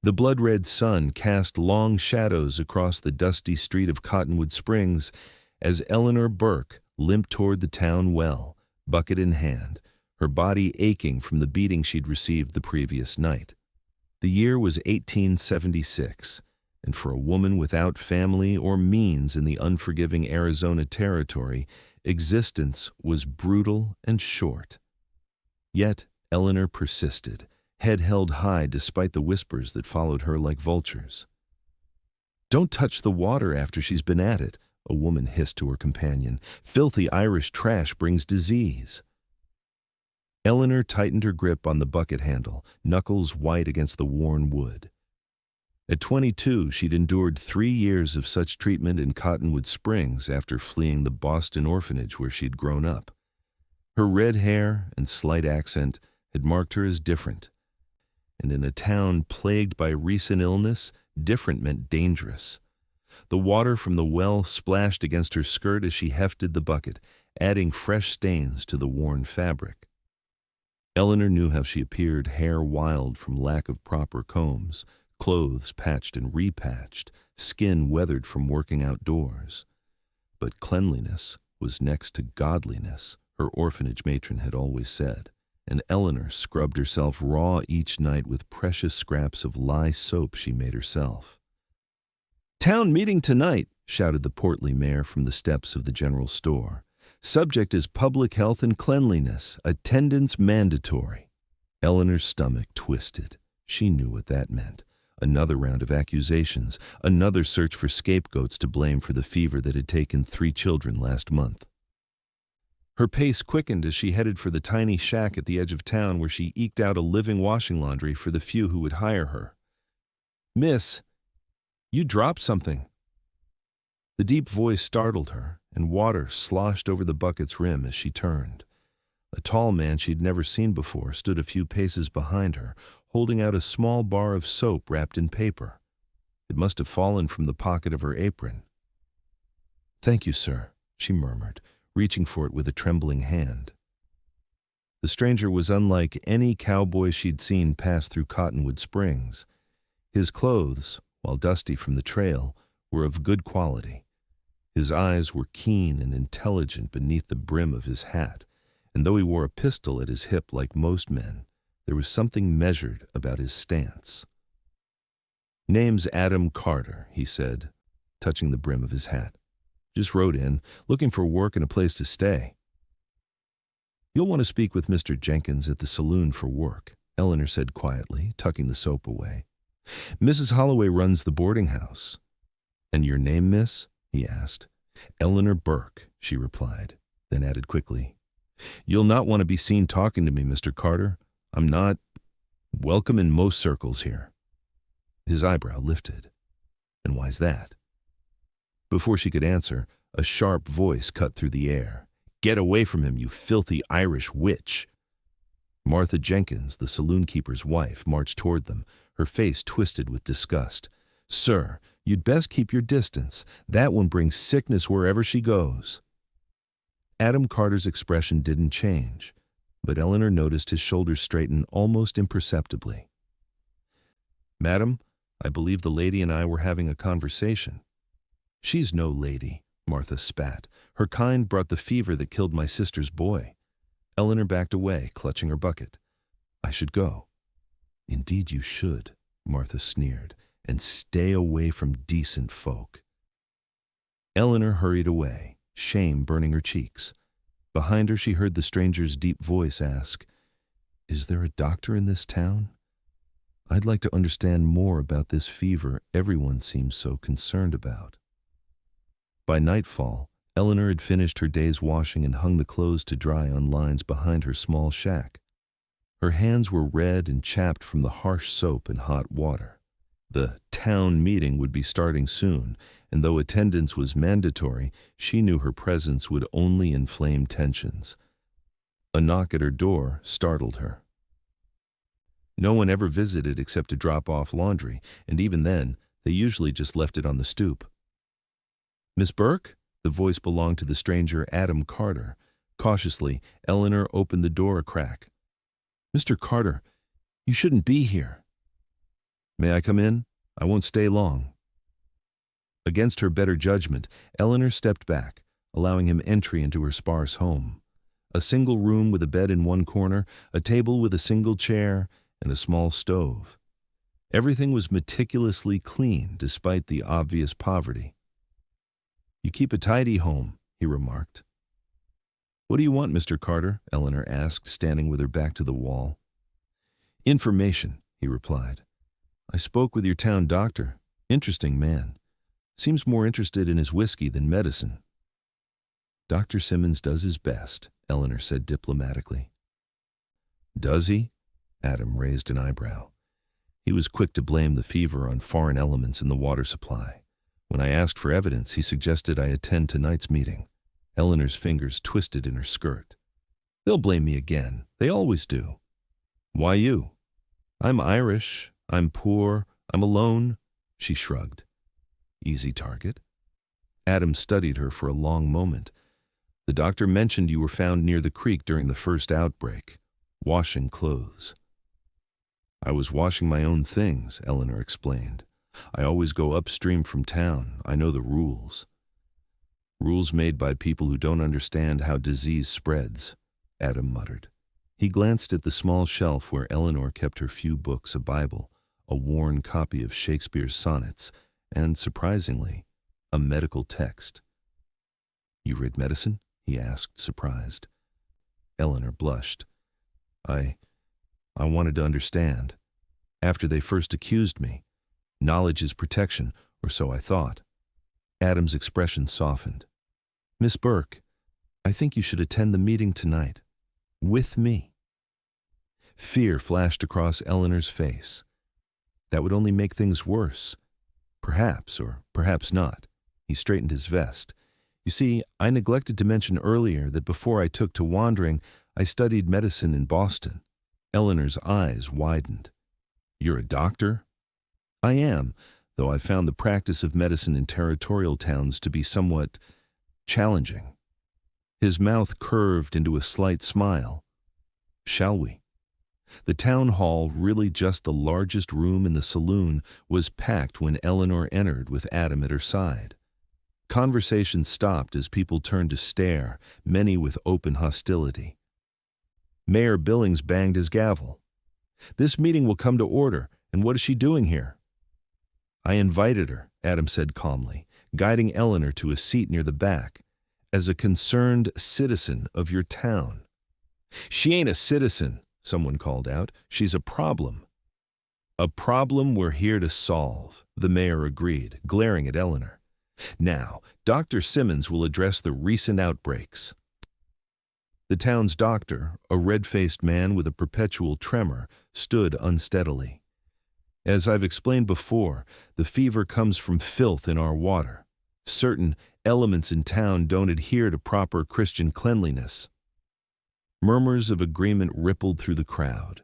The blood-red sun cast long shadows across the dusty street of Cottonwood Springs as Eleanor Burke limped toward the town well, bucket in hand, her body aching from the beating she'd received the previous night. The year was 1876, and for a woman without family or means in the unforgiving Arizona territory, existence was brutal and short. Yet Eleanor persisted, head held high despite the whispers that followed her like vultures. "Don't touch the water after she's been at it," a woman hissed to her companion. "Filthy Irish trash brings disease." Eleanor tightened her grip on the bucket handle, knuckles white against the worn wood. At 22, she'd endured 3 years of such treatment in Cottonwood Springs after fleeing the Boston orphanage where she'd grown up. Her red hair and slight accent had marked her as different. And in a town plagued by recent illness, different meant dangerous. The water from the well splashed against her skirt as she hefted the bucket, adding fresh stains to the worn fabric. Eleanor knew how she appeared, hair wild from lack of proper combs, clothes patched and repatched, skin weathered from working outdoors. But cleanliness was next to godliness, her orphanage matron had always said, and Eleanor scrubbed herself raw each night with precious scraps of lye soap she made herself. "Town meeting tonight," shouted the portly mayor from the steps of the general store. "Subject is public health and cleanliness. Attendance mandatory." Eleanor's stomach twisted. She knew what that meant. Another round of accusations, another search for scapegoats to blame for the fever that had taken 3 children last month. Her pace quickened as she headed for the tiny shack at the edge of town where she eked out a living washing laundry for the few who would hire her. "Miss, you dropped something." The deep voice startled her, and water sloshed over the bucket's rim as she turned. A tall man she'd never seen before stood a few paces behind her, holding out a small bar of soap wrapped in paper. It must have fallen from the pocket of her apron. "Thank you, sir," she murmured, reaching for it with a trembling hand. The stranger was unlike any cowboy she'd seen pass through Cottonwood Springs. His clothes, while dusty from the trail, were of good quality. His eyes were keen and intelligent beneath the brim of his hat, and though he wore a pistol at his hip like most men, there was something measured about his stance. "Name's Adam Carter," he said, touching the brim of his hat. "Just rode in, looking for work and a place to stay." "You'll want to speak with Mr. Jenkins at the saloon for work," Eleanor said quietly, tucking the soap away. "Mrs. Holloway runs the boarding house." "And your name, miss?" he asked. "Eleanor Burke," she replied, then added quickly, "You'll not want to be seen talking to me, Mr. Carter. I'm not welcome in most circles here." His eyebrow lifted. "And why's that?" Before she could answer, a sharp voice cut through the air. "Get away from him, you filthy Irish witch!" Martha Jenkins, the saloon-keeper's wife, marched toward them, her face twisted with disgust. "Sir, you'd best keep your distance. That one brings sickness wherever she goes." Adam Carter's expression didn't change, but Eleanor noticed his shoulders straighten almost imperceptibly. "Madam, I believe the lady and I were having a conversation." "She's no lady," Martha spat. "Her kind brought the fever that killed my sister's boy." Eleanor backed away, clutching her bucket. "I should go." "Indeed you should," Martha sneered, "and stay away from decent folk." Eleanor hurried away, shame burning her cheeks. Behind her she heard the stranger's deep voice ask, "Is there a doctor in this town? I'd like to understand more about this fever everyone seems so concerned about." By nightfall, Eleanor had finished her day's washing and hung the clothes to dry on lines behind her small shack. Her hands were red and chapped from the harsh soap and hot water. The town meeting would be starting soon, and though attendance was mandatory, she knew her presence would only inflame tensions. A knock at her door startled her. No one ever visited except to drop off laundry, and even then, they usually just left it on the stoop. "Miss Burke?" The voice belonged to the stranger Adam Carter. Cautiously, Eleanor opened the door a crack. "Mr. Carter, you shouldn't be here." May I come in? I won't stay long. Against her better judgment, Eleanor stepped back, allowing him entry into her sparse home. A single room with a bed in one corner, a table with a single chair, and a small stove. Everything was meticulously clean despite the obvious poverty. "You keep a tidy home," he remarked. "What do you want, Mr. Carter?" Eleanor asked, standing with her back to the wall. "Information," he replied. "I spoke with your town doctor. Interesting man. Seems more interested in his whiskey than medicine." "Dr. Simmons does his best," Eleanor said diplomatically. "Does he?" Adam raised an eyebrow. He was quick to blame the fever on foreign elements in the water supply. When I asked for evidence, he suggested I attend tonight's meeting. Eleanor's fingers twisted in her skirt. "They'll blame me again. They always do." "Why you?" "I'm Irish. I'm poor. I'm alone." She shrugged. "Easy target." Adam studied her for a long moment. "The doctor mentioned you were found near the creek during the first outbreak, washing clothes." "I was washing my own things," Eleanor explained. "I always go upstream from town. I know the rules." "Rules made by people who don't understand how disease spreads," Adam muttered. He glanced at the small shelf where Eleanor kept her few books, a Bible, a worn copy of Shakespeare's sonnets, and, surprisingly, a medical text. "You read medicine?" he asked, surprised. Eleanor blushed. I wanted to understand. After they first accused me. Knowledge is protection, or so I thought." Adam's expression softened. "Miss Burke, I think you should attend the meeting tonight. With me." Fear flashed across Eleanor's face. That would only make things worse. Perhaps, or perhaps not. He straightened his vest. "You see, I neglected to mention earlier that before I took to wandering, I studied medicine in Boston." Eleanor's eyes widened. "You're a doctor?" "I am, though I found the practice of medicine in territorial towns to be somewhat challenging." His mouth curved into a slight smile. "Shall we?" The town hall, really just the largest room in the saloon, was packed when Eleanor entered with Adam at her side. Conversation stopped as people turned to stare, many with open hostility. Mayor Billings banged his gavel. "This meeting will come to order, and what is she doing here?" "I invited her," Adam said calmly, guiding Eleanor to a seat near the back, "as a concerned citizen of your town." "She ain't a citizen," someone called out. "She's a problem." "A problem we're here to solve," the mayor agreed, glaring at Eleanor. "Now, Dr. Simmons will address the recent outbreaks." The town's doctor, a red-faced man with a perpetual tremor, stood unsteadily. "As I've explained before, the fever comes from filth in our water. Certain elements in town don't adhere to proper Christian cleanliness." Murmurs of agreement rippled through the crowd.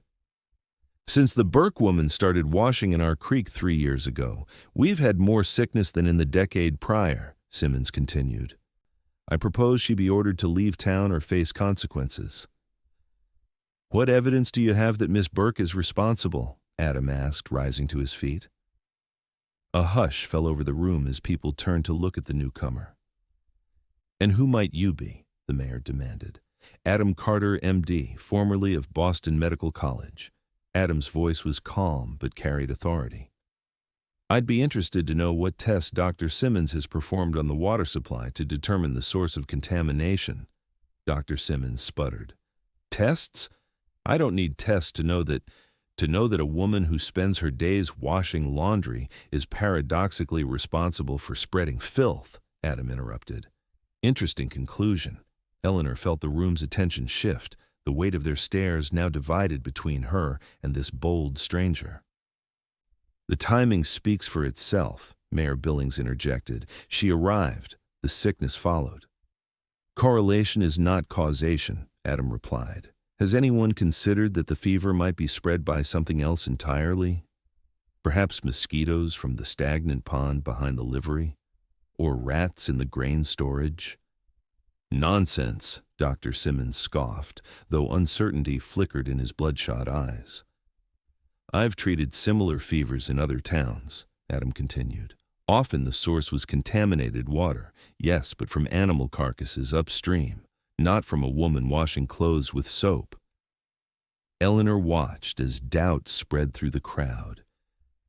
"Since the Burke woman started washing in our creek 3 years ago, we've had more sickness than in the decade prior," Simmons continued. "I propose she be ordered to leave town or face consequences." "What evidence do you have that Miss Burke is responsible?" Adam asked, rising to his feet. A hush fell over the room as people turned to look at the newcomer. "And who might you be?" the mayor demanded. "Adam Carter, M.D., formerly of Boston Medical College." Adam's voice was calm but carried authority. "I'd be interested to know what tests Dr. Simmons has performed on the water supply to determine the source of contamination." Dr. Simmons sputtered. "Tests? I don't need tests to know that a woman who spends her days washing laundry is paradoxically responsible for spreading filth," Adam interrupted. Interesting conclusion. Eleanor felt the room's attention shift, the weight of their stares now divided between her and this bold stranger. "The timing speaks for itself," Mayor Billings interjected. "She arrived. The sickness followed." "Correlation is not causation," Adam replied. "Has anyone considered that the fever might be spread by something else entirely? Perhaps mosquitoes from the stagnant pond behind the livery? Or rats in the grain storage?" "Nonsense," Dr. Simmons scoffed, though uncertainty flickered in his bloodshot eyes. I've treated similar fevers in other towns, Adam continued. Often the source was contaminated water, yes, but from animal carcasses upstream, not from a woman washing clothes with soap. Eleanor watched as doubt spread through the crowd.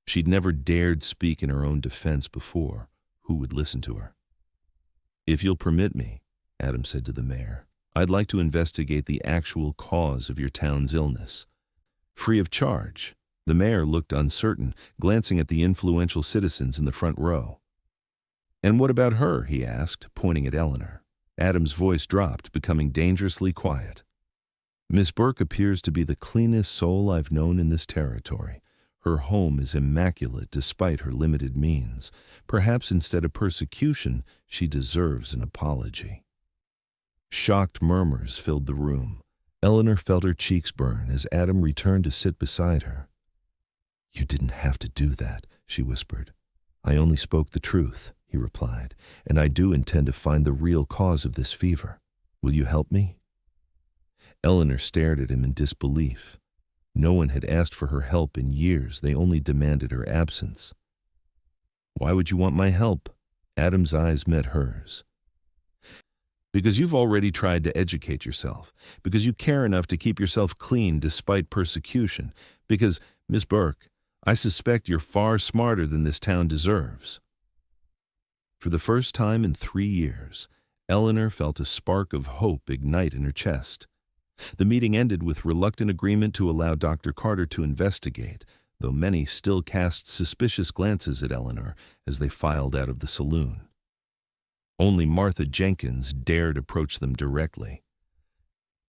She'd never dared speak in her own defense before. Who would listen to her? If you'll permit me, Adam said to the mayor, I'd like to investigate the actual cause of your town's illness. Free of charge. The mayor looked uncertain, glancing at the influential citizens in the front row. And what about her? He asked, pointing at Eleanor. Adam's voice dropped, becoming dangerously quiet. Miss Burke appears to be the cleanest soul I've known in this territory. Her home is immaculate despite her limited means. Perhaps instead of persecution, she deserves an apology. Shocked murmurs filled the room. Eleanor felt her cheeks burn as Adam returned to sit beside her. You didn't have to do that, she whispered. I only spoke the truth, he replied, and I do intend to find the real cause of this fever. Will you help me? Eleanor stared at him in disbelief. No one had asked for her help in years. They only demanded her absence. Why would you want my help? Adam's eyes met hers. Because you've already tried to educate yourself. Because you care enough to keep yourself clean despite persecution. Because, Miss Burke, I suspect you're far smarter than this town deserves. For the first time in 3 years, Eleanor felt a spark of hope ignite in her chest. The meeting ended with reluctant agreement to allow Dr. Carter to investigate, though many still cast suspicious glances at Eleanor as they filed out of the saloon. Only Martha Jenkins dared approach them directly.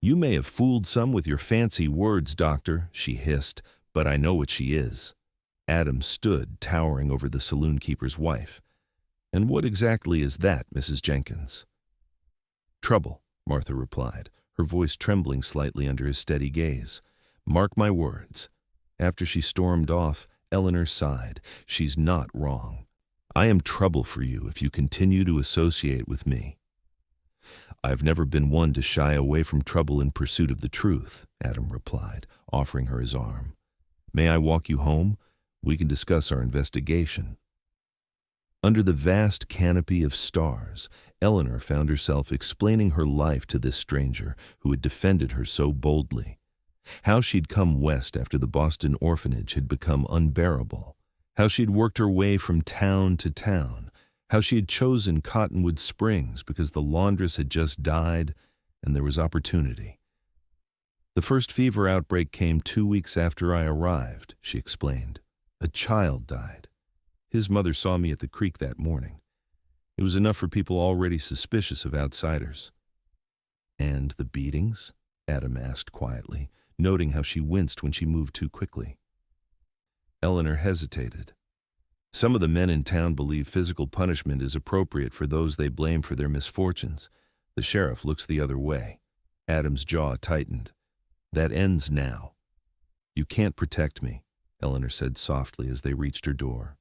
You may have fooled some with your fancy words, doctor, she hissed, but I know what she is. Adam stood, towering over the saloon keeper's wife. And what exactly is that, Mrs. Jenkins? Trouble, Martha replied, her voice trembling slightly under his steady gaze. Mark my words. After she stormed off, Eleanor sighed. She's not wrong. I am trouble for you if you continue to associate with me. I've never been one to shy away from trouble in pursuit of the truth, Adam replied, offering her his arm. May I walk you home? We can discuss our investigation. Under the vast canopy of stars, Eleanor found herself explaining her life to this stranger who had defended her so boldly. How she'd come west after the Boston orphanage had become unbearable. How she'd worked her way from town to town. How she had chosen Cottonwood Springs because the laundress had just died and there was opportunity. The first fever outbreak came 2 weeks after I arrived, she explained. A child died. His mother saw me at the creek that morning. It was enough for people already suspicious of outsiders. And the beatings? Adam asked quietly, noting how she winced when she moved too quickly. Eleanor hesitated. Some of the men in town believe physical punishment is appropriate for those they blame for their misfortunes. The sheriff looks the other way. Adam's jaw tightened. That ends now. You can't protect me, Eleanor said softly as they reached her door.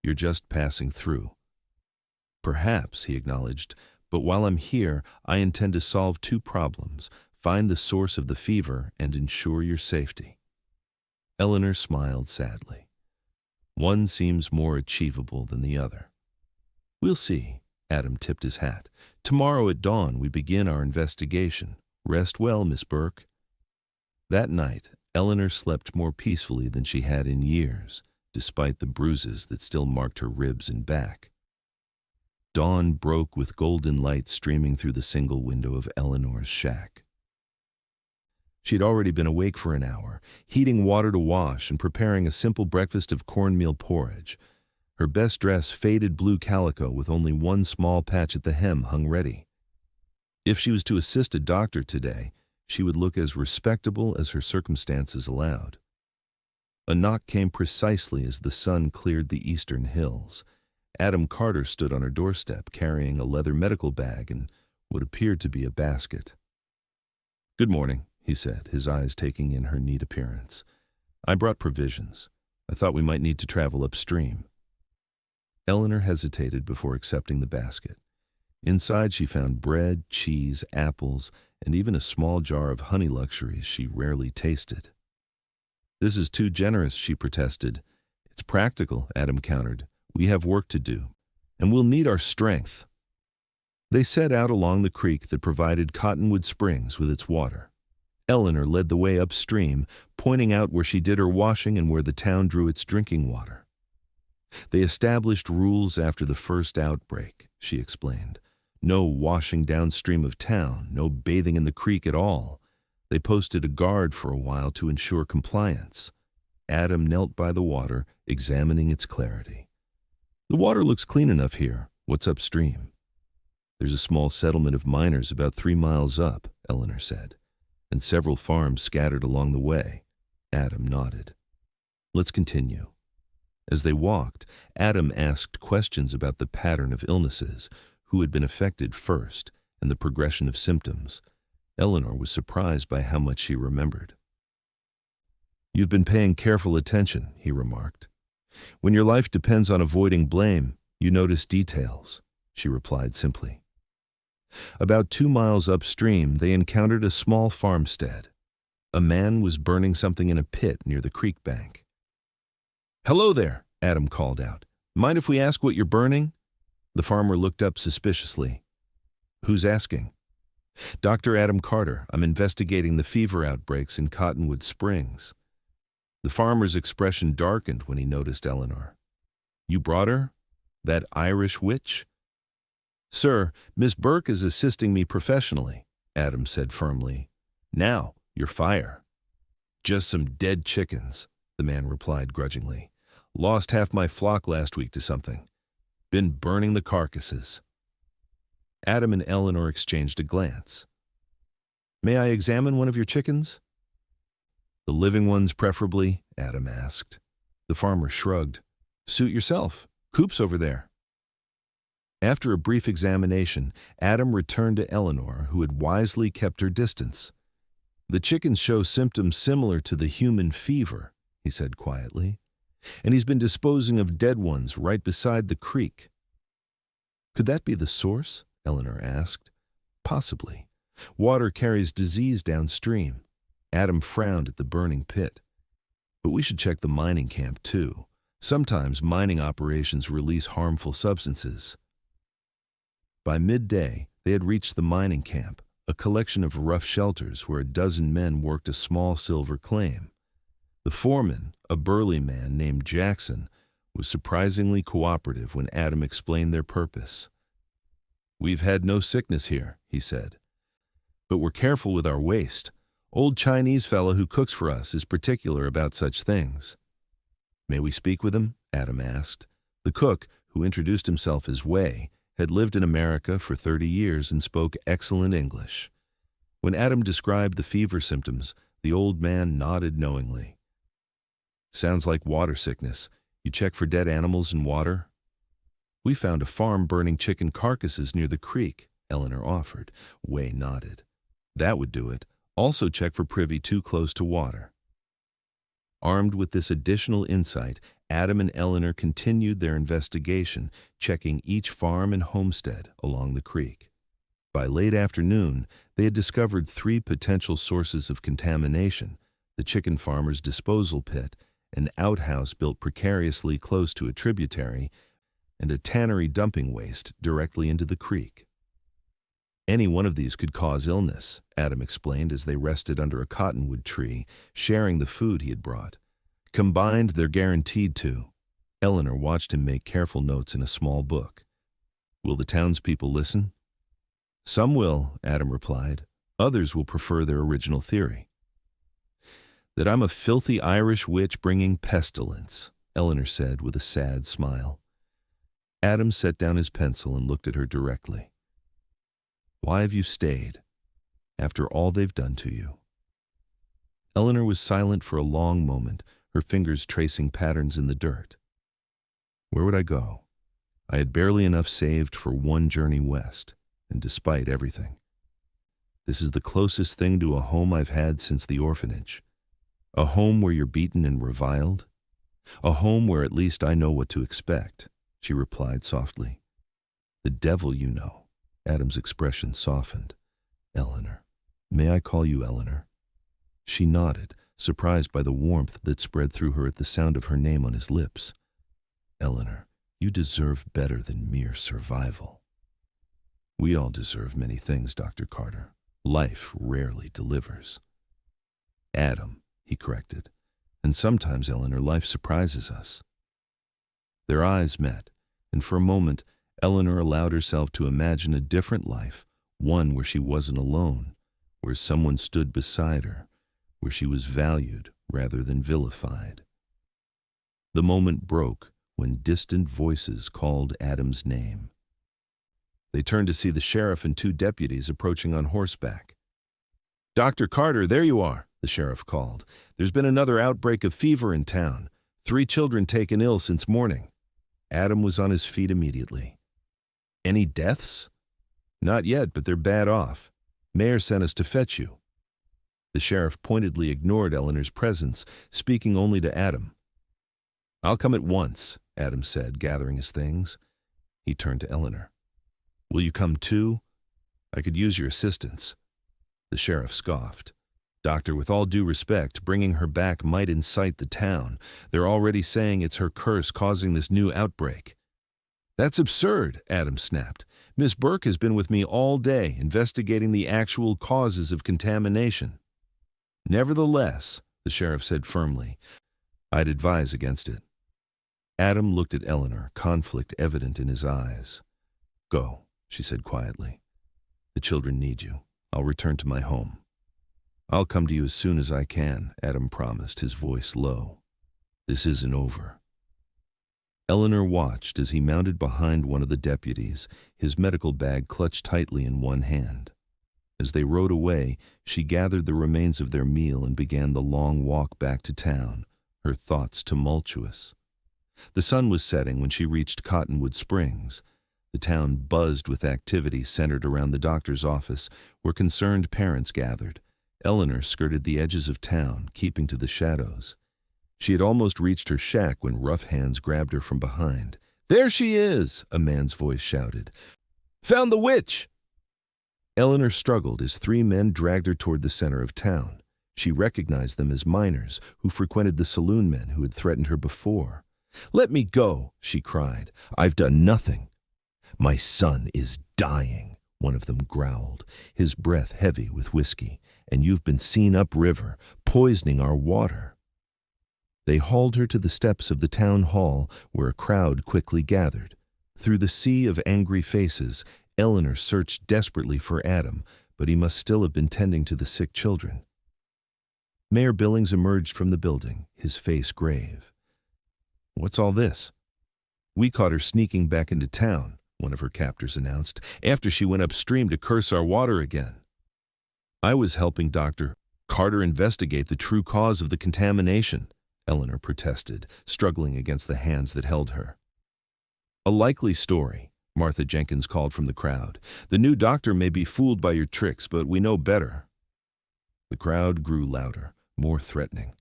You're just passing through. Perhaps, he acknowledged, but while I'm here, I intend to solve 2 problems, find the source of the fever and ensure your safety. Eleanor smiled sadly. One seems more achievable than the other. We'll see, Adam tipped his hat. Tomorrow at dawn we begin our investigation. Rest well, Miss Burke. That night, Eleanor slept more peacefully than she had in years, despite the bruises that still marked her ribs and back. Dawn broke with golden light streaming through the single window of Eleanor's shack. She'd already been awake for an hour, heating water to wash and preparing a simple breakfast of cornmeal porridge. Her best dress, faded blue calico with only one small patch at the hem, hung ready. If she was to assist a doctor today, she would look as respectable as her circumstances allowed. A knock came precisely as the sun cleared the eastern hills. Adam Carter stood on her doorstep carrying a leather medical bag and what appeared to be a basket. Good morning, he said, his eyes taking in her neat appearance. I brought provisions. I thought we might need to travel upstream. Eleanor hesitated before accepting the basket. Inside she found bread, cheese, apples, and even a small jar of honey luxuries she rarely tasted. This is too generous, she protested. It's practical, Adam countered. We have work to do, and we'll need our strength. They set out along the creek that provided Cottonwood Springs with its water. Eleanor led the way upstream, pointing out where she did her washing and where the town drew its drinking water. They established rules after the first outbreak, she explained. No washing downstream of town, no bathing in the creek at all. They posted a guard for a while to ensure compliance. Adam knelt by the water, examining its clarity. The water looks clean enough here. What's upstream? There's a small settlement of miners about 3 miles up, Eleanor said, and several farms scattered along the way. Adam nodded. Let's continue. As they walked, Adam asked questions about the pattern of illnesses, who had been affected first, and the progression of symptoms. Eleanor was surprised by how much she remembered. You've been paying careful attention, he remarked. When your life depends on avoiding blame, you notice details, she replied simply. About 2 miles upstream, they encountered a small farmstead. A man was burning something in a pit near the creek bank. Hello there, Adam called out. Mind if we ask what you're burning? The farmer looked up suspiciously. Who's asking? Dr. Adam Carter. I'm investigating the fever outbreaks in Cottonwood Springs. The farmer's expression darkened when he noticed Eleanor. You brought her? That Irish witch? Sir, Miss Burke is assisting me professionally, Adam said firmly. Now, you're fire. Just some dead chickens, the man replied grudgingly. Lost half my flock last week to something. Been burning the carcasses. Adam and Eleanor exchanged a glance. May I examine one of your chickens? The living ones, preferably, Adam asked. The farmer shrugged. Suit yourself. Coop's over there. After a brief examination, Adam returned to Eleanor, who had wisely kept her distance. The chickens show symptoms similar to the human fever, he said quietly, and he's been disposing of dead ones right beside the creek. Could that be the source? Eleanor asked. Possibly. Water carries disease downstream. Adam frowned at the burning pit. But we should check the mining camp, too. Sometimes mining operations release harmful substances. By midday, they had reached the mining camp, a collection of rough shelters where a dozen men worked a small silver claim. The foreman, a burly man named Jackson, was surprisingly cooperative when Adam explained their purpose. We've had no sickness here, he said. But we're careful with our waste. Old Chinese fellow who cooks for us is particular about such things. May we speak with him? Adam asked. The cook, who introduced himself as Wei, had lived in America for 30 years and spoke excellent English. When Adam described the fever symptoms, the old man nodded knowingly. Sounds like water sickness. You check for dead animals in water? We found a farm burning chicken carcasses near the creek, Eleanor offered. Wei nodded. That would do it. Also check for privy too close to water. Armed with this additional insight, Adam and Eleanor continued their investigation, checking each farm and homestead along the creek. By late afternoon, they had discovered 3 potential sources of contamination: the chicken farmer's disposal pit, an outhouse built precariously close to a tributary, and a tannery dumping waste directly into the creek. Any one of these could cause illness, Adam explained as they rested under a cottonwood tree, sharing the food he had brought. Combined, they're guaranteed to. Eleanor watched him make careful notes in a small book. Will the townspeople listen? Some will, Adam replied. Others will prefer their original theory. That I'm a filthy Irish witch bringing pestilence, Eleanor said with a sad smile. Adam set down his pencil and looked at her directly. Why have you stayed, after all they've done to you? Eleanor was silent for a long moment, her fingers tracing patterns in the dirt. Where would I go? I had barely enough saved for one journey west, and despite everything. This is the closest thing to a home I've had since the orphanage. A home where you're beaten and reviled. A home where at least I know what to expect, she replied softly. The devil you know. Adam's expression softened. Eleanor. May I call you Eleanor? She nodded, surprised by the warmth that spread through her at the sound of her name on his lips. "Eleanor, you deserve better than mere survival." "We all deserve many things, Dr. Carter. Life rarely delivers." "Adam," he corrected. "And sometimes, Eleanor, life surprises us." Their eyes met, and for a moment, Eleanor allowed herself to imagine a different life, one where she wasn't alone, where someone stood beside her, where she was valued rather than vilified. The moment broke when distant voices called Adam's name. They turned to see the sheriff and 2 deputies approaching on horseback. "Dr. Carter, there you are," the sheriff called. "There's been another outbreak of fever in town. 3 children taken ill since morning." Adam was on his feet immediately. "Any deaths?" "Not yet, but they're bad off. Mayor sent us to fetch you." The sheriff pointedly ignored Eleanor's presence, speaking only to Adam. "I'll come at once," Adam said, gathering his things. He turned to Eleanor. "Will you come too? I could use your assistance." The sheriff scoffed. "Doctor, with all due respect, bringing her back might incite the town. They're already saying it's her curse causing this new outbreak." "That's absurd," Adam snapped. "Miss Burke has been with me all day, investigating the actual causes of contamination." "Nevertheless," the sheriff said firmly, "I'd advise against it." Adam looked at Eleanor, conflict evident in his eyes. "Go," she said quietly. "The children need you. I'll return to my home." "I'll come to you as soon as I can," Adam promised, his voice low. "This isn't over." Eleanor watched as he mounted behind one of the deputies, his medical bag clutched tightly in one hand. As they rode away, she gathered the remains of their meal and began the long walk back to town, her thoughts tumultuous. The sun was setting when she reached Cottonwood Springs. The town buzzed with activity centered around the doctor's office, where concerned parents gathered. Eleanor skirted the edges of town, keeping to the shadows. She had almost reached her shack when rough hands grabbed her from behind. "There she is!" a man's voice shouted. "Found the witch!" Eleanor struggled as 3 men dragged her toward the center of town. She recognized them as miners who frequented the saloon men who had threatened her before. "Let me go," she cried. "I've done nothing." "My son is dying," one of them growled, his breath heavy with whiskey. "And you've been seen upriver, poisoning our water." They hauled her to the steps of the town hall, where a crowd quickly gathered. Through the sea of angry faces, Eleanor searched desperately for Adam, but he must still have been tending to the sick children. Mayor Billings emerged from the building, his face grave. "What's all this?" "We caught her sneaking back into town," one of her captors announced, "after she went upstream to curse our water again." "I was helping Dr. Carter investigate the true cause of the contamination," Eleanor protested, struggling against the hands that held her. "A likely story," Martha Jenkins called from the crowd. "The new doctor may be fooled by your tricks, but we know better." The crowd grew louder, more threatening.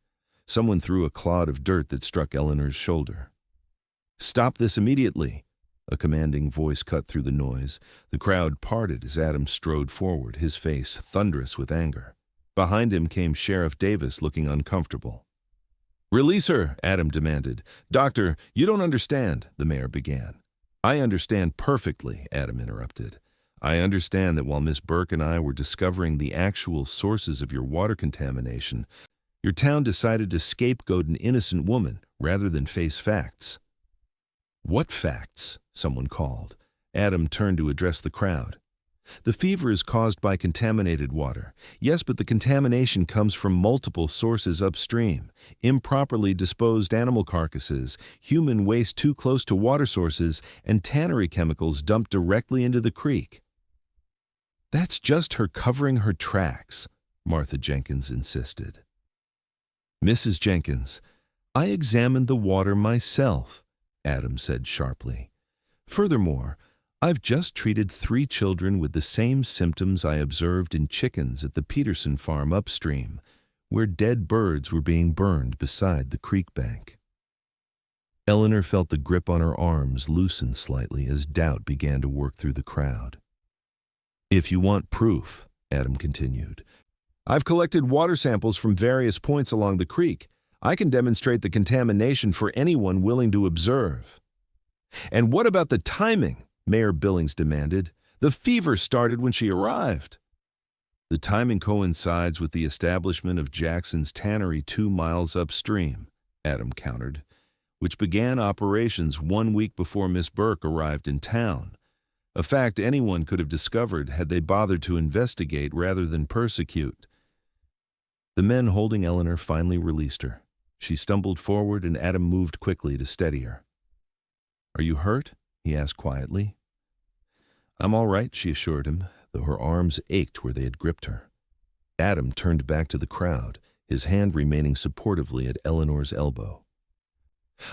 Someone threw a clod of dirt that struck Eleanor's shoulder. "Stop this immediately!" A commanding voice cut through the noise. The crowd parted as Adam strode forward, his face thunderous with anger. Behind him came Sheriff Davis, looking uncomfortable. "Release her," Adam demanded. "Doctor, you don't understand," the mayor began. "I understand perfectly," Adam interrupted. "I understand that while Miss Burke and I were discovering the actual sources of your water contamination, your town decided to scapegoat an innocent woman rather than face facts." "What facts?" someone called. Adam turned to address the crowd. "The fever is caused by contaminated water. Yes, but the contamination comes from multiple sources upstream. Improperly disposed animal carcasses, human waste too close to water sources, and tannery chemicals dumped directly into the creek." "That's just her covering her tracks," Martha Jenkins insisted. "Mrs. Jenkins, I examined the water myself," Adam said sharply. "Furthermore, I've just treated 3 children with the same symptoms I observed in chickens at the Peterson farm upstream, where dead birds were being burned beside the creek bank." Eleanor felt the grip on her arms loosen slightly as doubt began to work through the crowd. "If you want proof," Adam continued, I've collected water samples from various points along the creek. I can demonstrate the contamination for anyone willing to observe. And what about the timing? Mayor Billings demanded. The fever started when she arrived. The timing coincides with the establishment of Jackson's tannery 2 miles upstream, Adam countered, which began operations 1 week before Miss Burke arrived in town. A fact anyone could have discovered had they bothered to investigate rather than persecute. The men holding Eleanor finally released her. She stumbled forward and Adam moved quickly to steady her. "Are you hurt?" he asked quietly. "I'm all right," she assured him, though her arms ached where they had gripped her. Adam turned back to the crowd, his hand remaining supportively at Eleanor's elbow.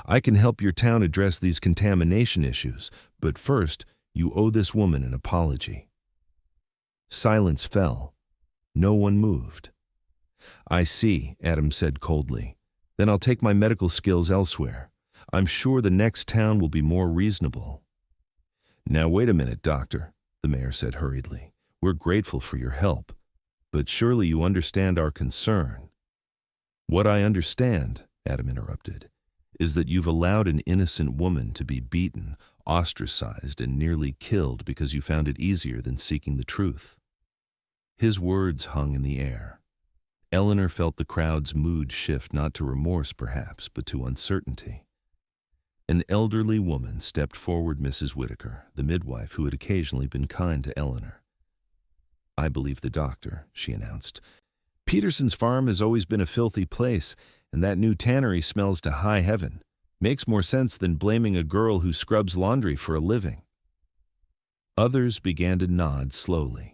"I can help your town address these contamination issues, but first, you owe this woman an apology." Silence fell. No one moved. "I see," Adam said coldly. "Then I'll take my medical skills elsewhere. I'm sure the next town will be more reasonable." "Now wait a minute, doctor," the mayor said hurriedly. "We're grateful for your help, but surely you understand our concern." "What I understand," Adam interrupted, "is that you've allowed an innocent woman to be beaten, ostracized, and nearly killed because you found it easier than seeking the truth." His words hung in the air. Eleanor felt the crowd's mood shift not to remorse, perhaps, but to uncertainty. An elderly woman stepped forward, Mrs. Whitaker, the midwife who had occasionally been kind to Eleanor. "I believe the doctor," she announced. "Peterson's farm has always been a filthy place, and that new tannery smells to high heaven. Makes more sense than blaming a girl who scrubs laundry for a living." Others began to nod slowly.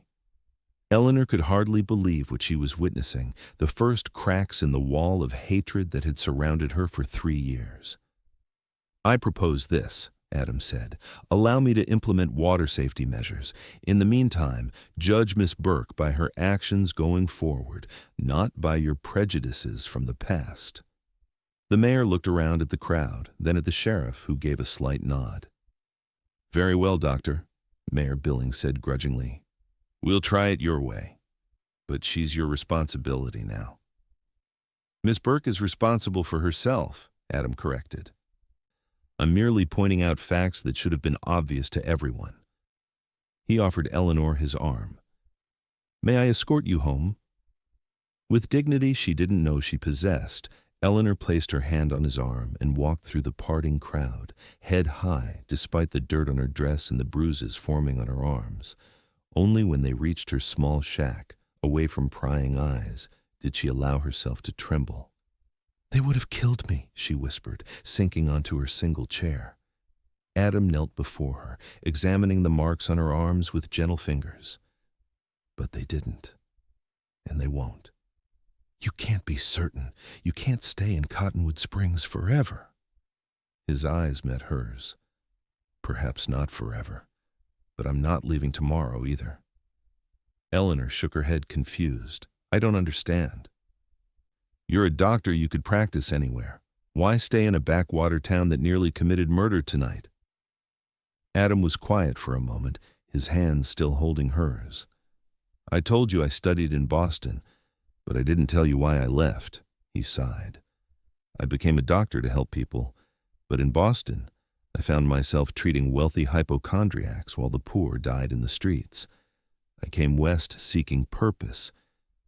Eleanor could hardly believe what she was witnessing, the first cracks in the wall of hatred that had surrounded her for 3 years. "I propose this," Adam said. "Allow me to implement water safety measures. In the meantime, judge Miss Burke by her actions going forward, not by your prejudices from the past." The mayor looked around at the crowd, then at the sheriff, who gave a slight nod. "Very well, Doctor," Mayor Billings said grudgingly. "We'll try it your way. But she's your responsibility now." "Miss Burke is responsible for herself," Adam corrected. "I'm merely pointing out facts that should have been obvious to everyone." He offered Eleanor his arm. "May I escort you home?" With dignity she didn't know she possessed, Eleanor placed her hand on his arm and walked through the parting crowd, head high, despite the dirt on her dress and the bruises forming on her arms. Only when they reached her small shack, away from prying eyes, did she allow herself to tremble. "They would have killed me," she whispered, sinking onto her single chair. Adam knelt before her, examining the marks on her arms with gentle fingers. "But they didn't. And they won't. You can't be certain. You can't stay in Cottonwood Springs forever." His eyes met hers. "Perhaps not forever. But I'm not leaving tomorrow either." Eleanor shook her head confused. "I don't understand." "You're a doctor, you could practice anywhere. Why stay in a backwater town that nearly committed murder tonight?" Adam was quiet for a moment, his hands still holding hers. "I told you I studied in Boston, but I didn't tell you why I left," he sighed. "I became a doctor to help people, but in Boston, I found myself treating wealthy hypochondriacs while the poor died in the streets. I came west seeking purpose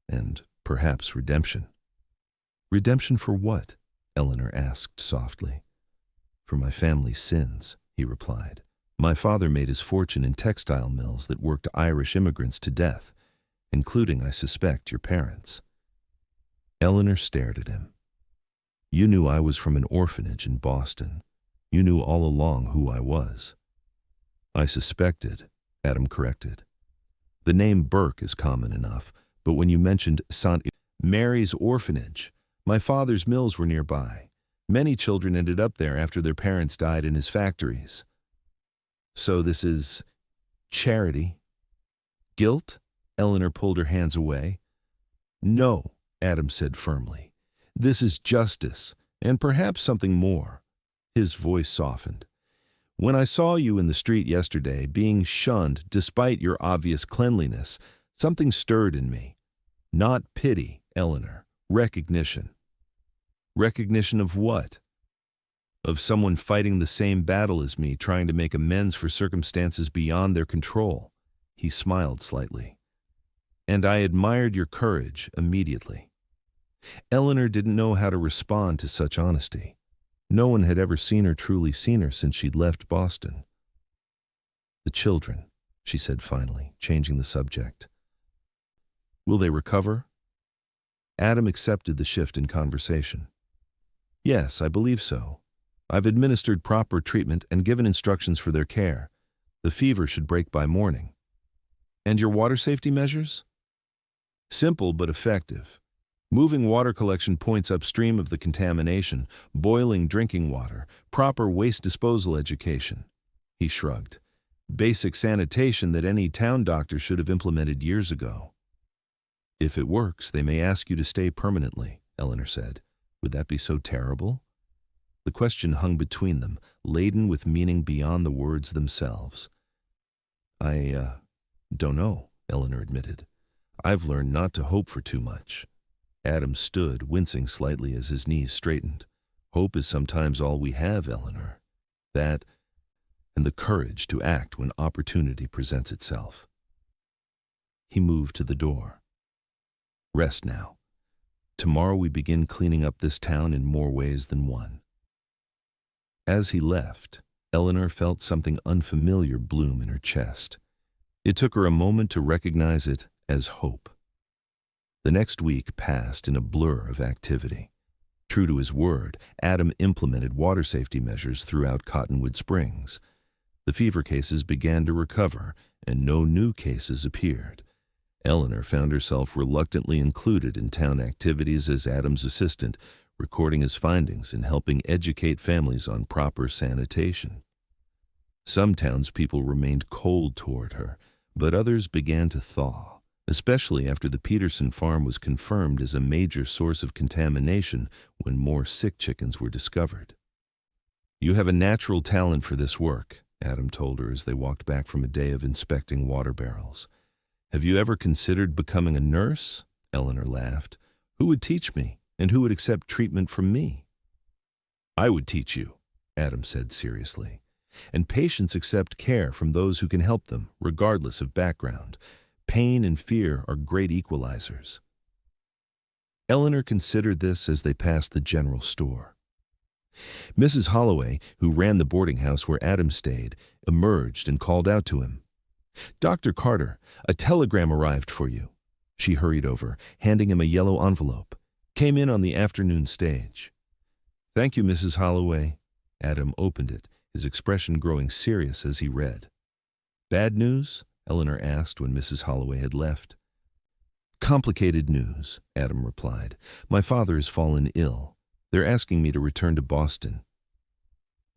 and perhaps redemption." "Redemption for what?" Eleanor asked softly. "For my family's sins," he replied. "My father made his fortune in textile mills that worked Irish immigrants to death, including, I suspect, your parents." Eleanor stared at him. "You knew I was from an orphanage in Boston. You knew all along who I was." "I suspected," Adam corrected. "The name Burke is common enough, but when you mentioned St. Mary's orphanage, my father's mills were nearby. Many children ended up there after their parents died in his factories." "So this is charity? Guilt?" Eleanor pulled her hands away. "No," Adam said firmly. "This is justice, and perhaps something more." His voice softened. "When I saw you in the street yesterday, being shunned despite your obvious cleanliness, something stirred in me. Not pity, Eleanor. Recognition. Recognition of what? Of someone fighting the same battle as me, trying to make amends for circumstances beyond their control. He smiled slightly. And I admired your courage immediately. Eleanor didn't know how to respond to such honesty. No one had ever truly seen her since she'd left Boston. The children, she said finally, changing the subject. Will they recover? Adam accepted the shift in conversation. Yes, I believe so. I've administered proper treatment and given instructions for their care. The fever should break by morning. And your water safety measures? Simple but effective. Moving water collection points upstream of the contamination, boiling drinking water, proper waste disposal education. He shrugged. Basic sanitation that any town doctor should have implemented years ago. If it works, they may ask you to stay permanently, Eleanor said. Would that be so terrible? The question hung between them, laden with meaning beyond the words themselves. I don't know, Eleanor admitted. I've learned not to hope for too much. Adam stood, wincing slightly as his knees straightened. Hope is sometimes all we have, Eleanor. That, and the courage to act when opportunity presents itself. He moved to the door. Rest now. Tomorrow we begin cleaning up this town in more ways than one. As he left, Eleanor felt something unfamiliar bloom in her chest. It took her a moment to recognize it as hope. The next week passed in a blur of activity. True to his word, Adam implemented water safety measures throughout Cottonwood Springs. The fever cases began to recover, and no new cases appeared. Eleanor found herself reluctantly included in town activities as Adam's assistant, recording his findings and helping educate families on proper sanitation. Some townspeople remained cold toward her, but others began to thaw, especially after the Peterson farm was confirmed as a major source of contamination when more sick chickens were discovered. You have a natural talent for this work, Adam told her as they walked back from a day of inspecting water barrels. Have you ever considered becoming a nurse? Eleanor laughed. Who would teach me, and who would accept treatment from me? I would teach you, Adam said seriously. And patients accept care from those who can help them, regardless of background. Pain and fear are great equalizers. Eleanor considered this as they passed the general store. Mrs. Holloway, who ran the boarding house where Adam stayed, emerged and called out to him. Dr. Carter, a telegram arrived for you. She hurried over, handing him a yellow envelope. Came in on the afternoon stage. Thank you, Mrs. Holloway. Adam opened it, his expression growing serious as he read. Bad news? Eleanor asked when Mrs. Holloway had left. Complicated news, Adam replied. My father has fallen ill. They're asking me to return to Boston.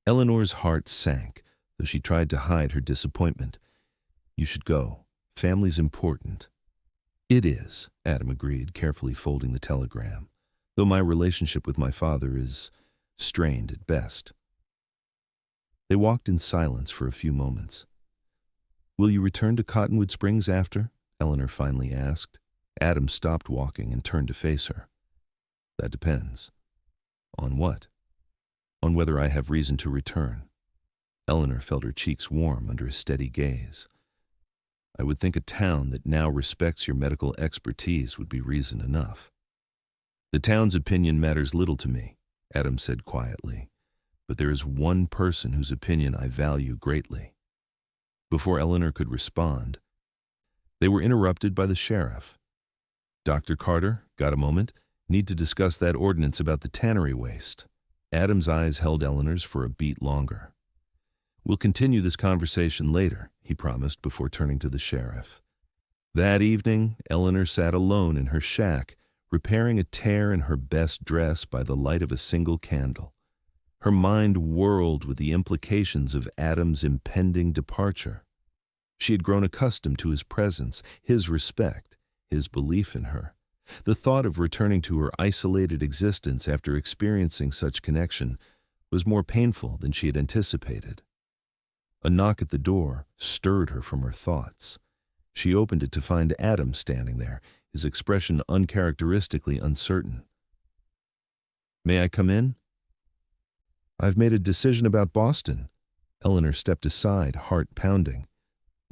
Eleanor's heart sank, though she tried to hide her disappointment. You should go. Family's important. It is, Adam agreed, carefully folding the telegram, though my relationship with my father is strained at best. They walked in silence for a few moments. Will you return to Cottonwood Springs after? Eleanor finally asked. Adam stopped walking and turned to face her. That depends. On what? On whether I have reason to return. Eleanor felt her cheeks warm under his steady gaze. I would think a town that now respects your medical expertise would be reason enough. The town's opinion matters little to me, Adam said quietly, but there is one person whose opinion I value greatly. Before Eleanor could respond, they were interrupted by the sheriff. Dr. Carter, got a moment? Need to discuss that ordinance about the tannery waste. Adam's eyes held Eleanor's for a beat longer. We'll continue this conversation later, he promised before turning to the sheriff. That evening, Eleanor sat alone in her shack, repairing a tear in her best dress by the light of a single candle. Her mind whirled with the implications of Adam's impending departure. She had grown accustomed to his presence, his respect, his belief in her. The thought of returning to her isolated existence after experiencing such connection was more painful than she had anticipated. A knock at the door stirred her from her thoughts. She opened it to find Adam standing there, his expression uncharacteristically uncertain. "May I come in?" "I've made a decision about Boston." Eleanor stepped aside, heart pounding.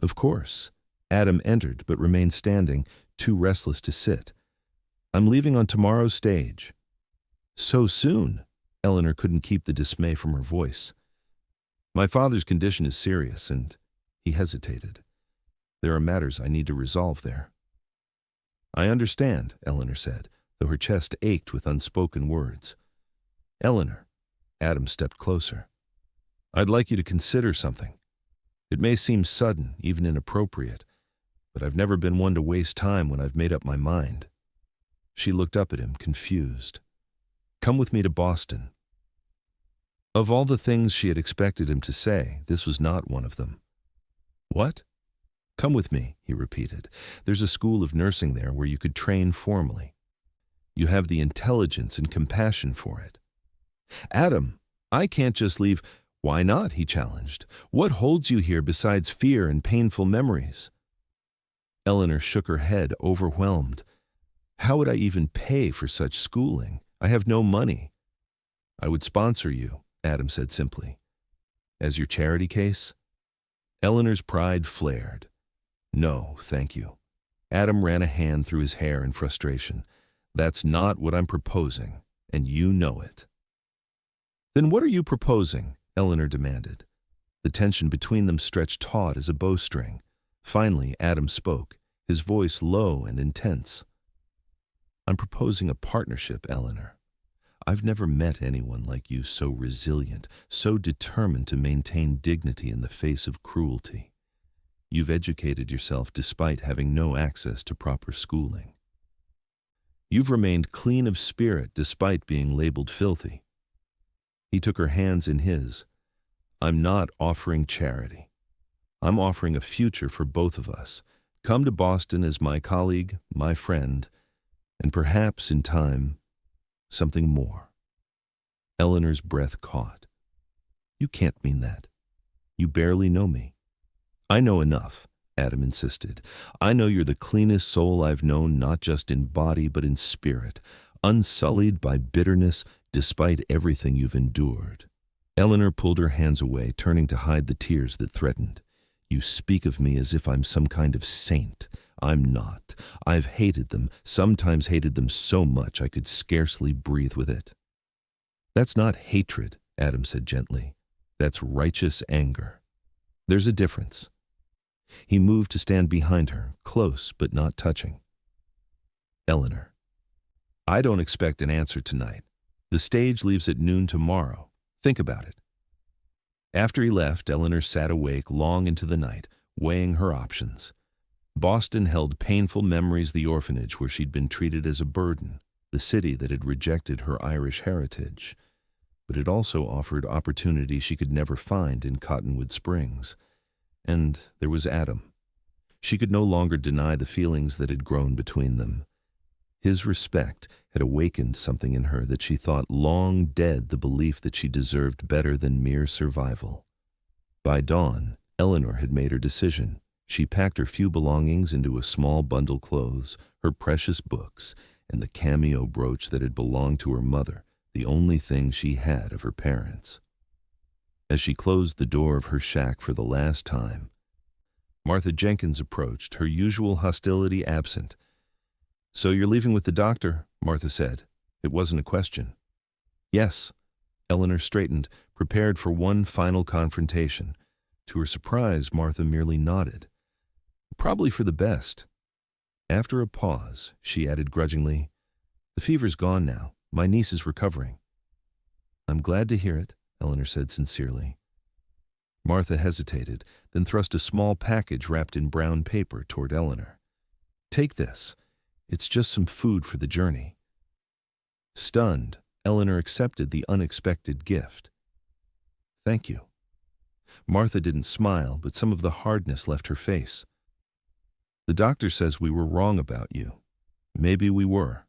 "Of course." Adam entered, but remained standing, too restless to sit. "I'm leaving on tomorrow's stage." "So soon?" Eleanor couldn't keep the dismay from her voice. "My father's condition is serious, and—" He hesitated. "There are matters I need to resolve there." "I understand," Eleanor said, though her chest ached with unspoken words. "Eleanor," Adam stepped closer, "I'd like you to consider something. It may seem sudden, even inappropriate, but I've never been one to waste time when I've made up my mind." She looked up at him, confused. "Come with me to Boston." Of all the things she had expected him to say, this was not one of them. "What?" "Come with me," he repeated. "There's a school of nursing there where you could train formally. You have the intelligence and compassion for it." "Adam, I can't just leave—" "Why not?" he challenged. "What holds you here besides fear and painful memories?" Eleanor shook her head, overwhelmed. "How would I even pay for such schooling? I have no money." "I would sponsor you," Adam said simply. "As your charity case?" Eleanor's pride flared. "No, thank you." Adam ran a hand through his hair in frustration. "That's not what I'm proposing, and you know it." "Then what are you proposing?" Eleanor demanded. The tension between them stretched taut as a bowstring. Finally, Adam spoke, his voice low and intense. "I'm proposing a partnership, Eleanor. I've never met anyone like you so resilient, so determined to maintain dignity in the face of cruelty. You've educated yourself despite having no access to proper schooling. You've remained clean of spirit despite being labeled filthy." He took her hands in his. "I'm not offering charity. I'm offering a future for both of us. Come to Boston as my colleague, my friend, and perhaps in time, something more." Eleanor's breath caught. "You can't mean that. You barely know me." "I know enough," Adam insisted. "I know you're the cleanest soul I've known, not just in body but in spirit, unsullied by bitterness despite everything you've endured." Eleanor pulled her hands away, turning to hide the tears that threatened. "You speak of me as if I'm some kind of saint. I'm not. I've hated them, sometimes hated them so much I could scarcely breathe with it." "That's not hatred," Adam said gently. "That's righteous anger. There's a difference." He moved to stand behind her, close but not touching. "Eleanor, I don't expect an answer tonight. The stage leaves at noon tomorrow. Think about it." After he left, Eleanor sat awake long into the night, weighing her options. Boston held painful memories, the orphanage where she'd been treated as a burden, the city that had rejected her Irish heritage. But it also offered opportunity she could never find in Cottonwood Springs. And there was Adam. She could no longer deny the feelings that had grown between them. His respect had awakened something in her that she thought long dead, the belief that she deserved better than mere survival. By dawn, Eleanor had made her decision. She packed her few belongings into a small bundle, clothes, her precious books, and the cameo brooch that had belonged to her mother, the only thing she had of her parents. As she closed the door of her shack for the last time, Martha Jenkins approached, her usual hostility absent. "So you're leaving with the doctor?" Martha said. It wasn't a question. "Yes." Eleanor straightened, prepared for one final confrontation. To her surprise, Martha merely nodded. "Probably for the best." After a pause, she added grudgingly, "The fever's gone now. My niece is recovering." "I'm glad to hear it," Eleanor said sincerely. Martha hesitated, then thrust a small package wrapped in brown paper toward Eleanor. "Take this. It's just some food for the journey." Stunned, Eleanor accepted the unexpected gift. "Thank you." Martha didn't smile, but some of the hardness left her face. "The doctor says we were wrong about you. Maybe we were."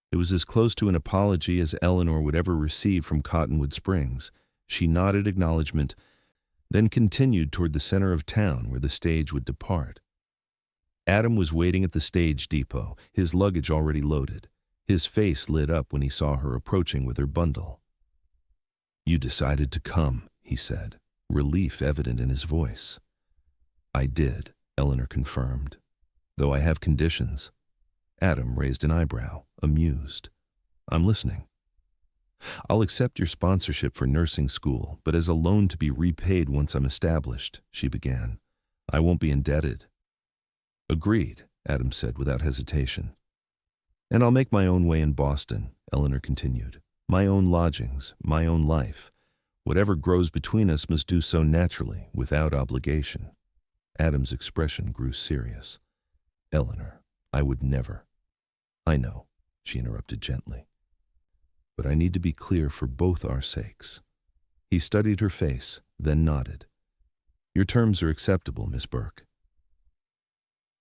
It was as close to an apology as Eleanor would ever receive from Cottonwood Springs. She nodded acknowledgement, then continued toward the center of town where the stage would depart. Adam was waiting at the stage depot, his luggage already loaded. His face lit up when he saw her approaching with her bundle. "You decided to come," he said, relief evident in his voice. "I did," Eleanor confirmed, "though I have conditions." Adam raised an eyebrow, amused. "I'm listening." "I'll accept your sponsorship for nursing school, but as a loan to be repaid once I'm established," she began. "I won't be indebted." "Agreed," Adam said without hesitation. "And I'll make my own way in Boston," Eleanor continued. "My own lodgings, my own life. Whatever grows between us must do so naturally, without obligation." Adam's expression grew serious. "Eleanor, I would never." "I know," she interrupted gently. "But I need to be clear for both our sakes." He studied her face, then nodded. "Your terms are acceptable, Miss Burke."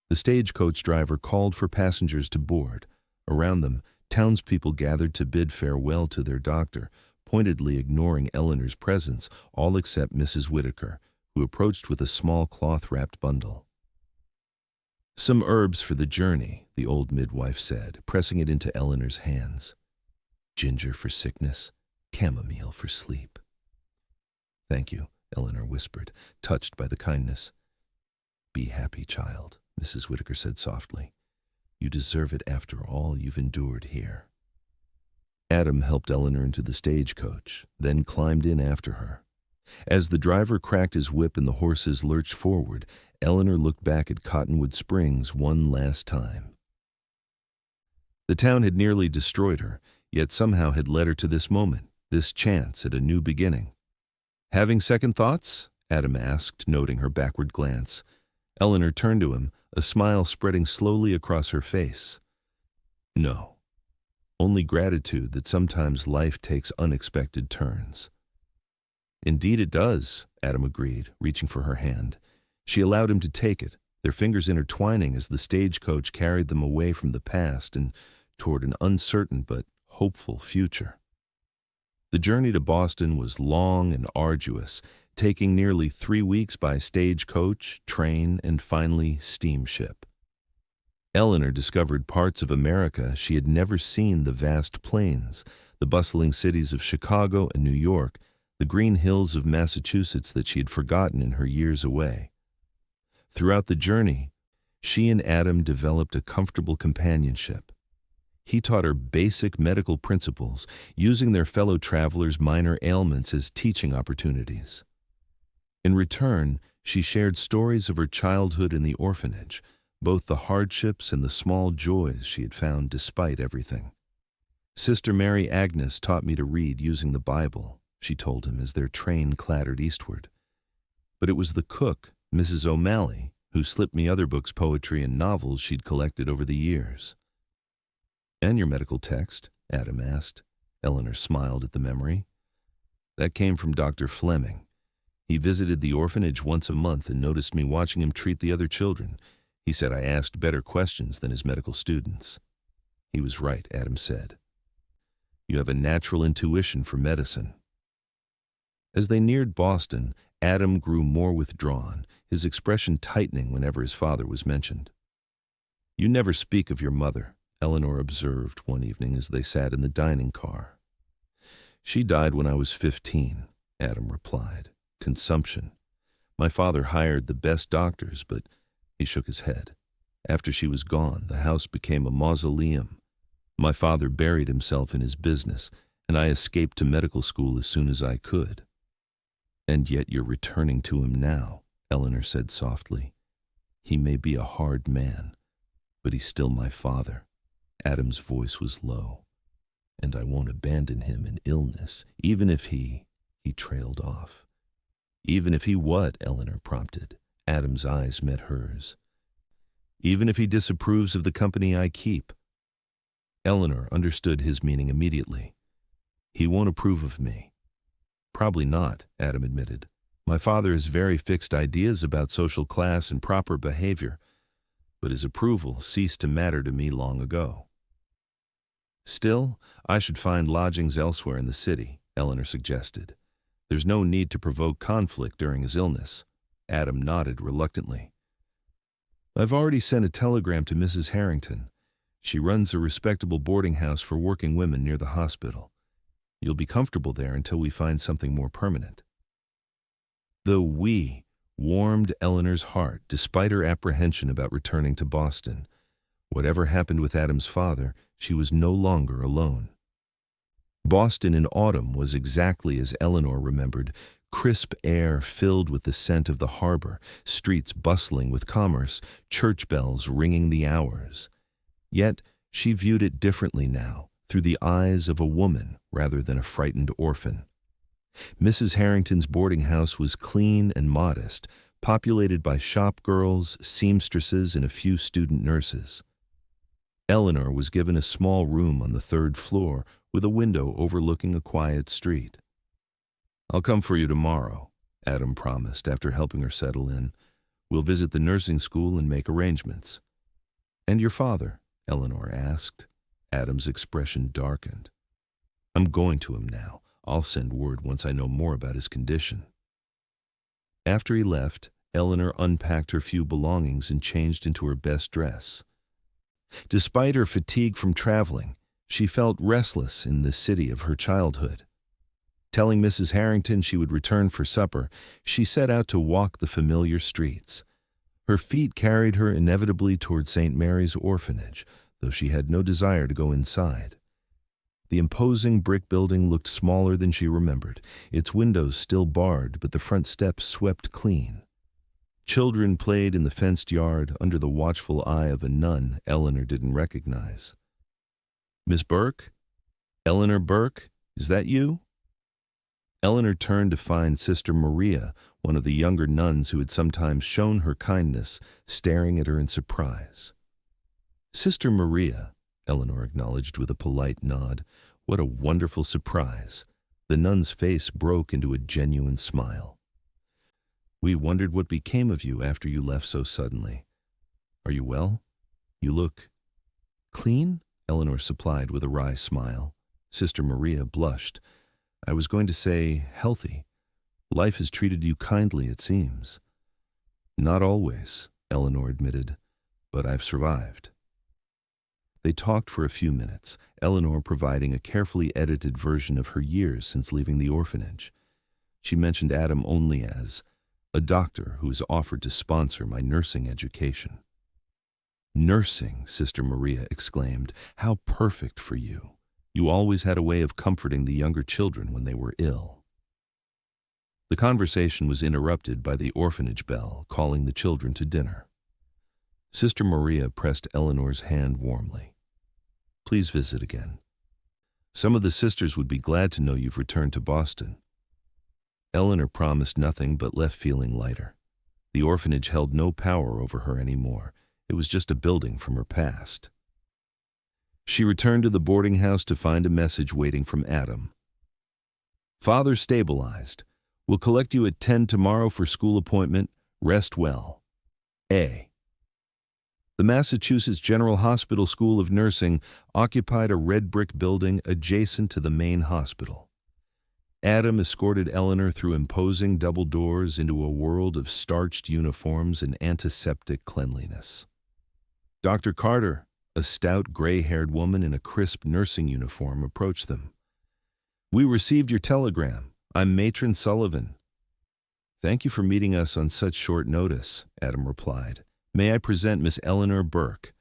The stagecoach driver called for passengers to board. Around them, townspeople gathered to bid farewell to their doctor, pointedly ignoring Eleanor's presence, all except Mrs. Whitaker, who approached with a small cloth-wrapped bundle. "Some herbs for the journey," the old midwife said, pressing it into Eleanor's hands. "Ginger for sickness, chamomile for sleep." "Thank you," Eleanor whispered, touched by the kindness. "Be happy, child," Mrs. Whitaker said softly. "You deserve it after all you've endured here." Adam helped Eleanor into the stagecoach, then climbed in after her. As the driver cracked his whip and the horses lurched forward, Eleanor looked back at Cottonwood Springs one last time. The town had nearly destroyed her, yet somehow had led her to this moment, this chance at a new beginning. "Having second thoughts?" Adam asked, noting her backward glance. Eleanor turned to him, a smile spreading slowly across her face. "No. Only gratitude that sometimes life takes unexpected turns." "Indeed it does," Adam agreed, reaching for her hand. She allowed him to take it, their fingers intertwining as the stagecoach carried them away from the past and toward an uncertain but hopeful future. The journey to Boston was long and arduous, taking nearly 3 weeks by stagecoach, train, and finally steamship. Eleanor discovered parts of America she had never seen: the vast plains, the bustling cities of Chicago and New York, the green hills of Massachusetts that she had forgotten in her years away. Throughout the journey, she and Adam developed a comfortable companionship. He taught her basic medical principles, using their fellow travelers' minor ailments as teaching opportunities. In return, she shared stories of her childhood in the orphanage, both the hardships and the small joys she had found despite everything. "Sister Mary Agnes taught me to read using the Bible," she told him as their train clattered eastward. "But it was the cook, Mrs. O'Malley, who slipped me other books, poetry, and novels she'd collected over the years." "And your medical text?" Adam asked. Eleanor smiled at the memory. "That came from Dr. Fleming. He visited the orphanage once a month and noticed me watching him treat the other children. He said I asked better questions than his medical students." "He was right," Adam said. "You have a natural intuition for medicine." As they neared Boston, Adam grew more withdrawn, his expression tightening whenever his father was mentioned. "You never speak of your mother," Eleanor observed one evening as they sat in the dining car. "She died when I was 15, Adam replied. "Consumption. My father hired the best doctors, but—" He shook his head. "After she was gone, the house became a mausoleum. My father buried himself in his business, and I escaped to medical school as soon as I could." "And yet you're returning to him now," Eleanor said softly. "He may be a hard man, but he's still my father." Adam's voice was low. "And I won't abandon him in illness, even if he trailed off." "Even if he what?" Eleanor prompted. Adam's eyes met hers. "Even if he disapproves of the company I keep." Eleanor understood his meaning immediately. "He won't approve of me." "Probably not," Adam admitted. "My father has very fixed ideas about social class and proper behavior, but his approval ceased to matter to me long ago." "Still, I should find lodgings elsewhere in the city," Eleanor suggested. "There's no need to provoke conflict during his illness." Adam nodded reluctantly. I've already sent a telegram to Mrs. Harrington. She runs a respectable boarding house for working women near the hospital. You'll be comfortable there until we find something more permanent." The "we" warmed Eleanor's heart despite her apprehension about returning to Boston. Whatever happened with Adam's father, she was no longer alone. Boston in autumn was exactly as Eleanor remembered: crisp air filled with the scent of the harbor, streets bustling with commerce, church bells ringing the hours. Yet she viewed it differently now, through the eyes of a woman rather than a frightened orphan. Mrs. Harrington's boarding house was clean and modest, populated by shop girls, seamstresses, and a few student nurses. Eleanor was given a small room on the third floor with a window overlooking a quiet street. "I'll come for you tomorrow," Adam promised after helping her settle in. "We'll visit the nursing school and make arrangements." "And your father?" Eleanor asked. Adam's expression darkened. "I'm going to him now. I'll send word once I know more about his condition." After he left, Eleanor unpacked her few belongings and changed into her best dress. Despite her fatigue from traveling, she felt restless in the city of her childhood. Telling Mrs. Harrington she would return for supper, she set out to walk the familiar streets. Her feet carried her inevitably toward St. Mary's Orphanage, though she had no desire to go inside. The imposing brick building looked smaller than she remembered, its windows still barred, but the front steps swept clean. Children played in the fenced yard under the watchful eye of a nun Eleanor didn't recognize. "Miss Burke? Eleanor Burke? Is that you?" Eleanor turned to find Sister Maria, one of the younger nuns who had sometimes shown her kindness, staring at her in surprise. "Sister Maria," Eleanor acknowledged with a polite nod. "What a wonderful surprise." The nun's face broke into a genuine smile. "We wondered what became of you after you left so suddenly. Are you well? You look clean," Eleanor supplied with a wry smile. Sister Maria blushed. "I was going to say healthy. Life has treated you kindly, it seems." "Not always," Eleanor admitted, "but I've survived." They talked for a few minutes, Eleanor providing a carefully edited version of her years since leaving the orphanage. She mentioned Adam only as a doctor who has offered to sponsor my nursing education. "Nursing," Sister Maria exclaimed. "How perfect for you. You always had a way of comforting the younger children when they were ill." The conversation was interrupted by the orphanage bell calling the children to dinner. Sister Maria pressed Eleanor's hand warmly. "Please visit again. Some of the sisters would be glad to know you've returned to Boston." Eleanor promised nothing but left feeling lighter. The orphanage held no power over her anymore. It was just a building from her past. She returned to the boarding house to find a message waiting from Adam. "Father stabilized. Will collect you at 10 tomorrow for school appointment. Rest well. A." The Massachusetts General Hospital School of Nursing occupied a red brick building adjacent to the main hospital. Adam escorted Eleanor through imposing double doors into a world of starched uniforms and antiseptic cleanliness. Dr. Carter, a stout, gray-haired woman in a crisp nursing uniform, approached them. "We received your telegram. I'm Matron Sullivan." "Thank you for meeting us on such short notice," Adam replied. "May I present Miss Eleanor Burke,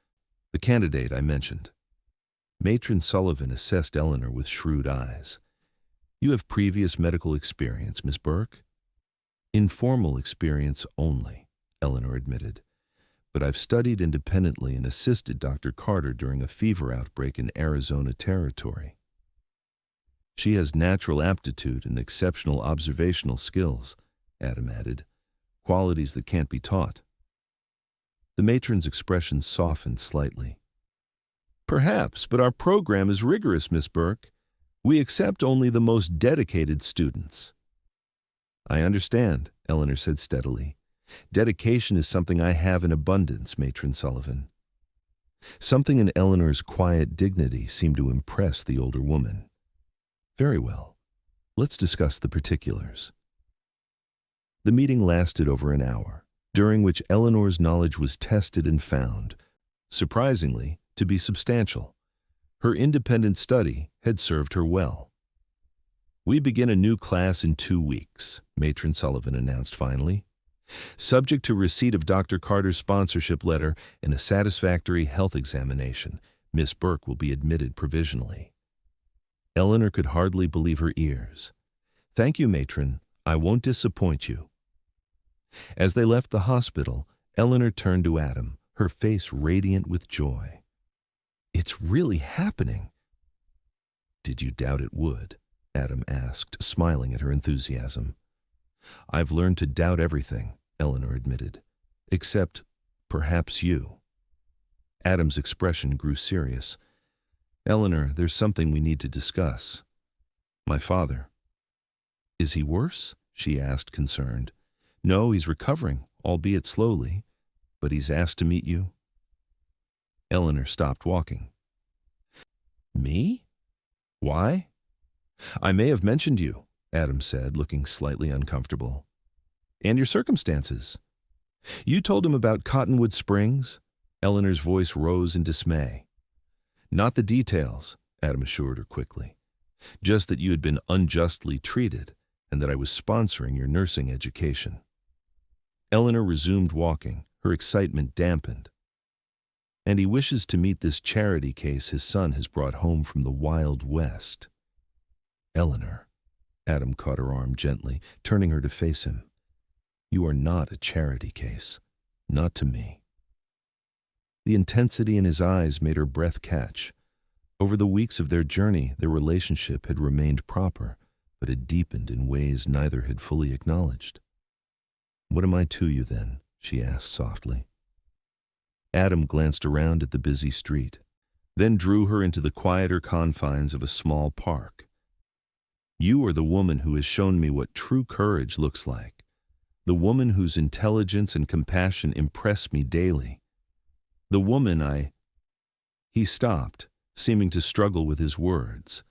the candidate I mentioned?" Matron Sullivan assessed Eleanor with shrewd eyes. "You have previous medical experience, Miss Burke?" "Informal experience only," Eleanor admitted. "But I've studied independently and assisted Dr. Carter during a fever outbreak in Arizona Territory." "She has natural aptitude and exceptional observational skills," Adam added, "qualities that can't be taught." The matron's expression softened slightly. "Perhaps, but our program is rigorous, Miss Burke. We accept only the most dedicated students." "I understand," Eleanor said steadily. "Dedication is something I have in abundance, Matron Sullivan." Something in Eleanor's quiet dignity seemed to impress the older woman. "Very well. Let's discuss the particulars." The meeting lasted over an hour. during which Eleanor's knowledge was tested and found, surprisingly, to be substantial. Her independent study had served her well. "We begin a new class in 2 weeks," Matron Sullivan announced finally. "Subject to receipt of Dr. Carter's sponsorship letter and a satisfactory health examination, Miss Burke will be admitted provisionally." Eleanor could hardly believe her ears. "Thank you, Matron. I won't disappoint you." As they left the hospital, Eleanor turned to Adam, her face radiant with joy. "It's really happening." "Did you doubt it would?" Adam asked, smiling at her enthusiasm. "I've learned to doubt everything," Eleanor admitted, "except perhaps you." Adam's expression grew serious. "Eleanor, there's something we need to discuss. My father." "Is he worse?" she asked, concerned. "No, he's recovering, albeit slowly, but he's asked to meet you." Eleanor stopped walking. "Me? Why?" "I may have mentioned you," Adam said, looking slightly uncomfortable. "And your circumstances. You told him about Cottonwood Springs?" Eleanor's voice rose in dismay. "Not the details," Adam assured her quickly. "Just that you had been unjustly treated and that I was sponsoring your nursing education." Eleanor resumed walking, her excitement dampened. "And he wishes to meet this charity case his son has brought home from the Wild West." "Eleanor," Adam caught her arm gently, turning her to face him. "You are not a charity case. Not to me." The intensity in his eyes made her breath catch. Over the weeks of their journey, their relationship had remained proper, but had deepened in ways neither had fully acknowledged. "What am I to you, then?" she asked softly. Adam glanced around at the busy street, then drew her into the quieter confines of a small park. "You are the woman who has shown me what true courage looks like, the woman whose intelligence and compassion impress me daily, the woman I—" He stopped, seeming to struggle with his words.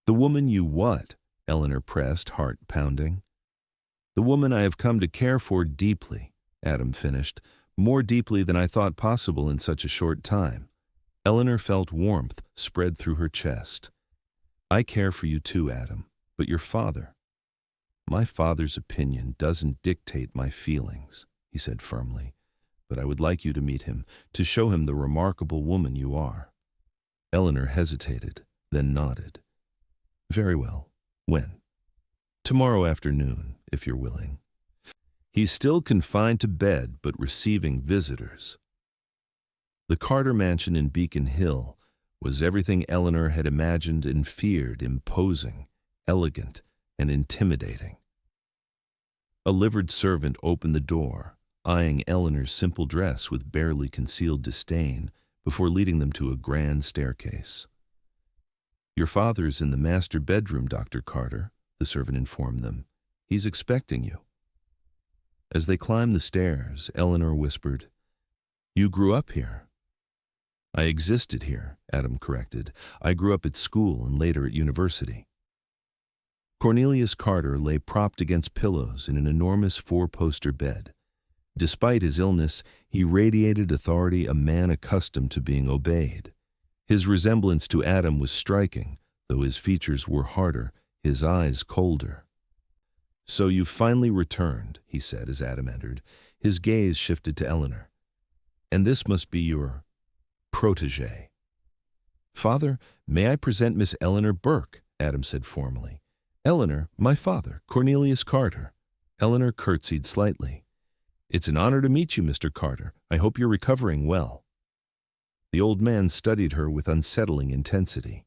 "The woman you what?" Eleanor pressed, heart pounding. "The woman I have come to care for deeply," Adam finished, "more deeply than I thought possible in such a short time." Eleanor felt warmth spread through her chest. "I care for you too, Adam, but your father—" "My father's opinion doesn't dictate my feelings," he said firmly, "but I would like you to meet him, to show him the remarkable woman you are." Eleanor hesitated, then nodded. "Very well. When?" "Tomorrow afternoon, if you're willing. He's still confined to bed, but receiving visitors." The Carter mansion in Beacon Hill was everything Eleanor had imagined and feared: imposing, elegant, and intimidating. A livered servant opened the door, eyeing Eleanor's simple dress with barely concealed disdain before leading them to a grand staircase. "Your father's in the master bedroom, Dr. Carter," the servant informed them. "He's expecting you." As they climbed the stairs, Eleanor whispered, "You grew up here." "I existed here," Adam corrected. "I grew up at school and later at university." Cornelius Carter lay propped against pillows in an enormous 4-poster bed. Despite his illness, he radiated authority, a man accustomed to being obeyed. His resemblance to Adam was striking, though his features were harder, his eyes colder. "So you've finally returned," he said as Adam entered. His gaze shifted to Eleanor. "And this must be your protégé." "Father, may I present Miss Eleanor Burke," Adam said formally. "Eleanor, my father, Cornelius Carter." Eleanor curtsied slightly. "It's an honor to meet you, Mr. Carter. I hope you're recovering well." The old man studied her with unsettling intensity.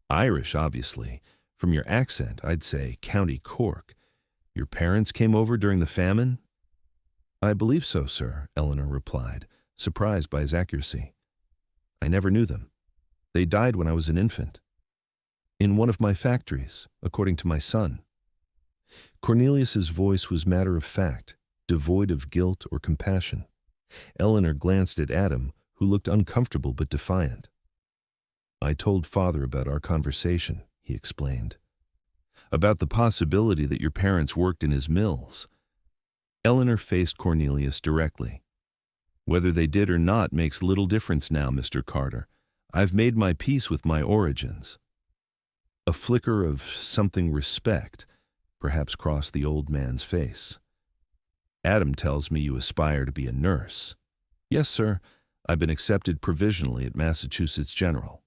"Irish, obviously. From your accent, I'd say County Cork. Your parents came over during the famine?" "I believe so, sir," Eleanor replied, surprised by his accuracy. "I never knew them. They died when I was an infant. In one of my factories, according to my son." Cornelius's voice was matter of fact, devoid of guilt or compassion. Eleanor glanced at Adam, who looked uncomfortable but defiant. "I told Father about our conversation," he explained. "About the possibility that your parents worked in his mills. Eleanor faced Cornelius directly. "Whether they did or not makes little difference now, Mr. Carter. I've made my peace with my origins." A flicker of something respect perhaps crossed the old man's face. "Adam tells me you aspire to be a nurse." "Yes, sir. I've been accepted provisionally at Massachusetts General."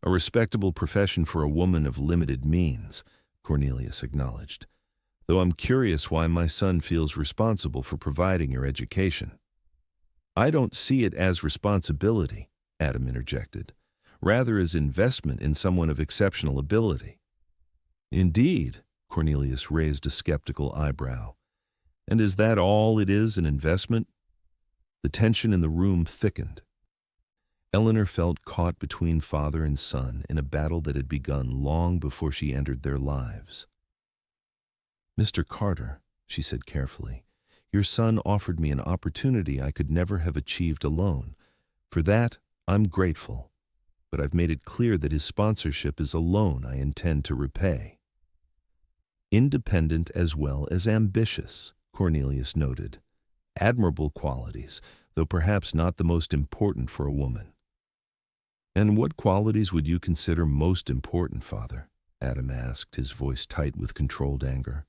"A respectable profession for a woman of limited means," Cornelius acknowledged, "though I'm curious why my son feels responsible for providing your education." "I don't see it as responsibility," Adam interjected, "rather as investment in someone of exceptional ability." "Indeed?" Cornelius raised a skeptical eyebrow. "And is that all it is, an investment?" The tension in the room thickened. Eleanor felt caught between father and son in a battle that had begun long before she entered their lives. "Mr. Carter," she said carefully, "your son offered me an opportunity I could never have achieved alone. For that, I'm grateful. But I've made it clear that his sponsorship is a loan I intend to repay." "Independent as well as ambitious," Cornelius noted. "Admirable qualities, though perhaps not the most important for a woman." "And what qualities would you consider most important, Father?" Adam asked, his voice tight with controlled anger.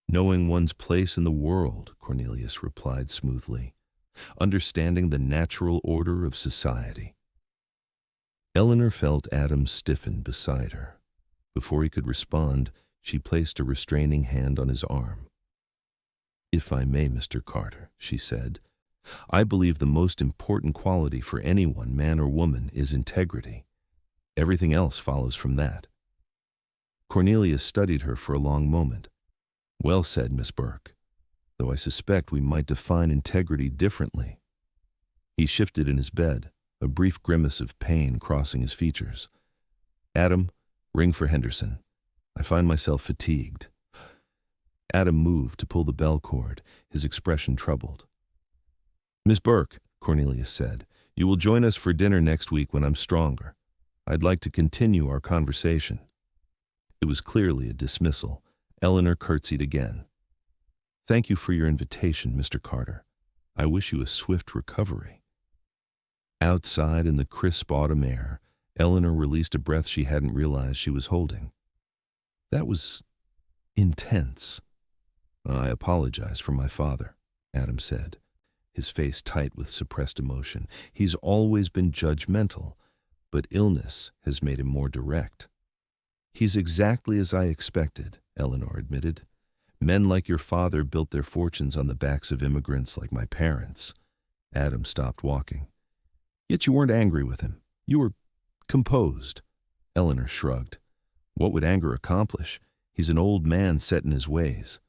"Knowing one's place in the world," Cornelius replied smoothly. "Understanding the natural order of society." Eleanor felt Adam stiffen beside her. Before he could respond, she placed a restraining hand on his arm. "If I may, Mr. Carter," she said, "I believe the most important quality for anyone, man or woman, is integrity. Everything else follows from that." Cornelius studied her for a long moment. "Well said, Miss Burke, though I suspect we might define integrity differently." He shifted in his bed, a brief grimace of pain crossing his features. "Adam, ring for Henderson. I find myself fatigued." Adam moved to pull the bell cord, his expression troubled. "Miss Burke," Cornelius said, "you will join us for dinner next week when I'm stronger. I'd like to continue our conversation." It was clearly a dismissal. Eleanor curtsied again. "Thank you for your invitation, Mr. Carter. I wish you a swift recovery." Outside in the crisp autumn air, Eleanor released a breath she hadn't realized she was holding. "That was intense." "I apologize for my father," Adam said, his face tight with suppressed emotion. "He's always been judgmental, but illness has made him more direct." "He's exactly as I expected," Eleanor admitted. "Men like your father built their fortunes on the backs of immigrants like my parents." Adam stopped walking. "Yet you weren't angry with him. You were composed." Eleanor shrugged. "What would anger accomplish? He's an old man set in his ways."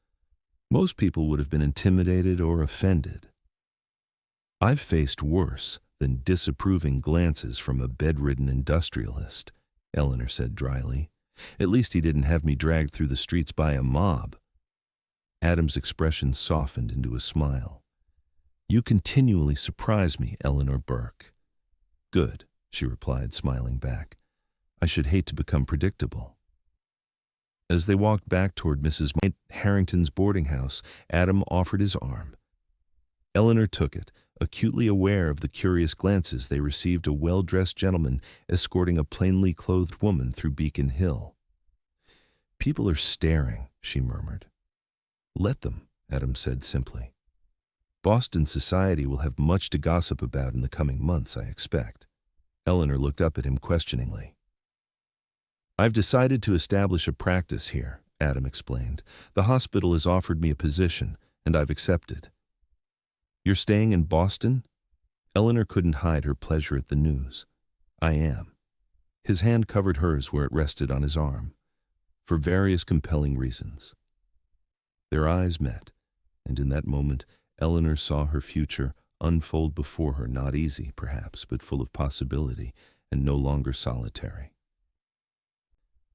"Most people would have been intimidated or offended." "I've faced worse than disapproving glances from a bedridden industrialist," Eleanor said dryly. "At least he didn't have me dragged through the streets by a mob." Adam's expression softened into a smile. "You continually surprise me, Eleanor Burke." "Good," she replied, smiling back. "I should hate to become predictable." As they walked back toward Mrs. Harrington's boarding house, Adam offered his arm. Eleanor took it, acutely aware of the curious glances they received a well-dressed gentleman escorting a plainly clothed woman through Beacon Hill. "People are staring," she murmured. "Let them," Adam said simply. "Boston society will have much to gossip about in the coming months, I expect." Eleanor looked up at him questioningly. "I've decided to establish a practice here," Adam explained. "The hospital has offered me a position, and I've accepted." "You're staying in Boston?" Eleanor couldn't hide her pleasure at the news. "I am." His hand covered hers where it rested on his arm. "For various compelling reasons." Their eyes met, and in that moment Eleanor saw her future unfold before her, not easy, perhaps, but full of possibility, and no longer solitary.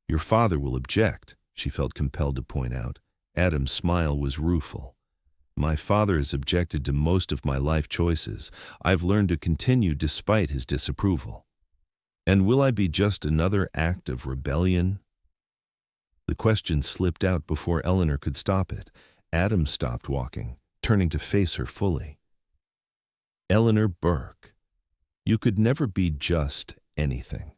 "Your father will object," she felt compelled to point out. Adam's smile was rueful. "My father has objected to most of my life choices. I've learned to continue despite his disapproval." "And will I be just another act of rebellion?" The question slipped out before Eleanor could stop it. Adam stopped walking, turning to face her fully. Eleanor Burke, you could never be just anything.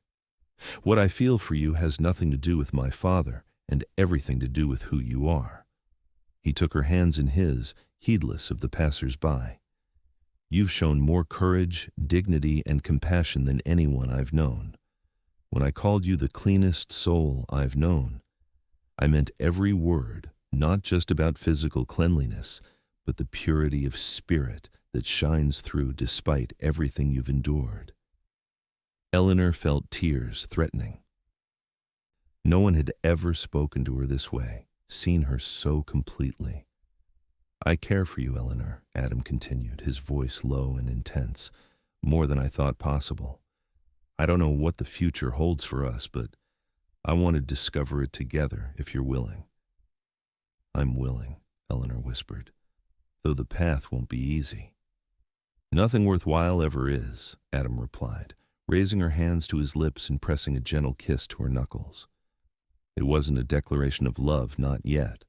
What I feel for you has nothing to do with my father and everything to do with who you are. He took her hands in his, heedless of the passers-by. You've shown more courage, dignity, and compassion than anyone I've known. When I called you the cleanest soul I've known, I meant every word, not just about physical cleanliness, but the purity of spirit that shines through despite everything you've endured. Eleanor felt tears threatening. No one had ever spoken to her this way, seen her so completely. I care for you, Eleanor, Adam continued, his voice low and intense, more than I thought possible. I don't know what the future holds for us, but I want to discover it together if you're willing. I'm willing, Eleanor whispered, though the path won't be easy. Nothing worthwhile ever is, Adam replied, raising her hands to his lips and pressing a gentle kiss to her knuckles. It wasn't a declaration of love, not yet.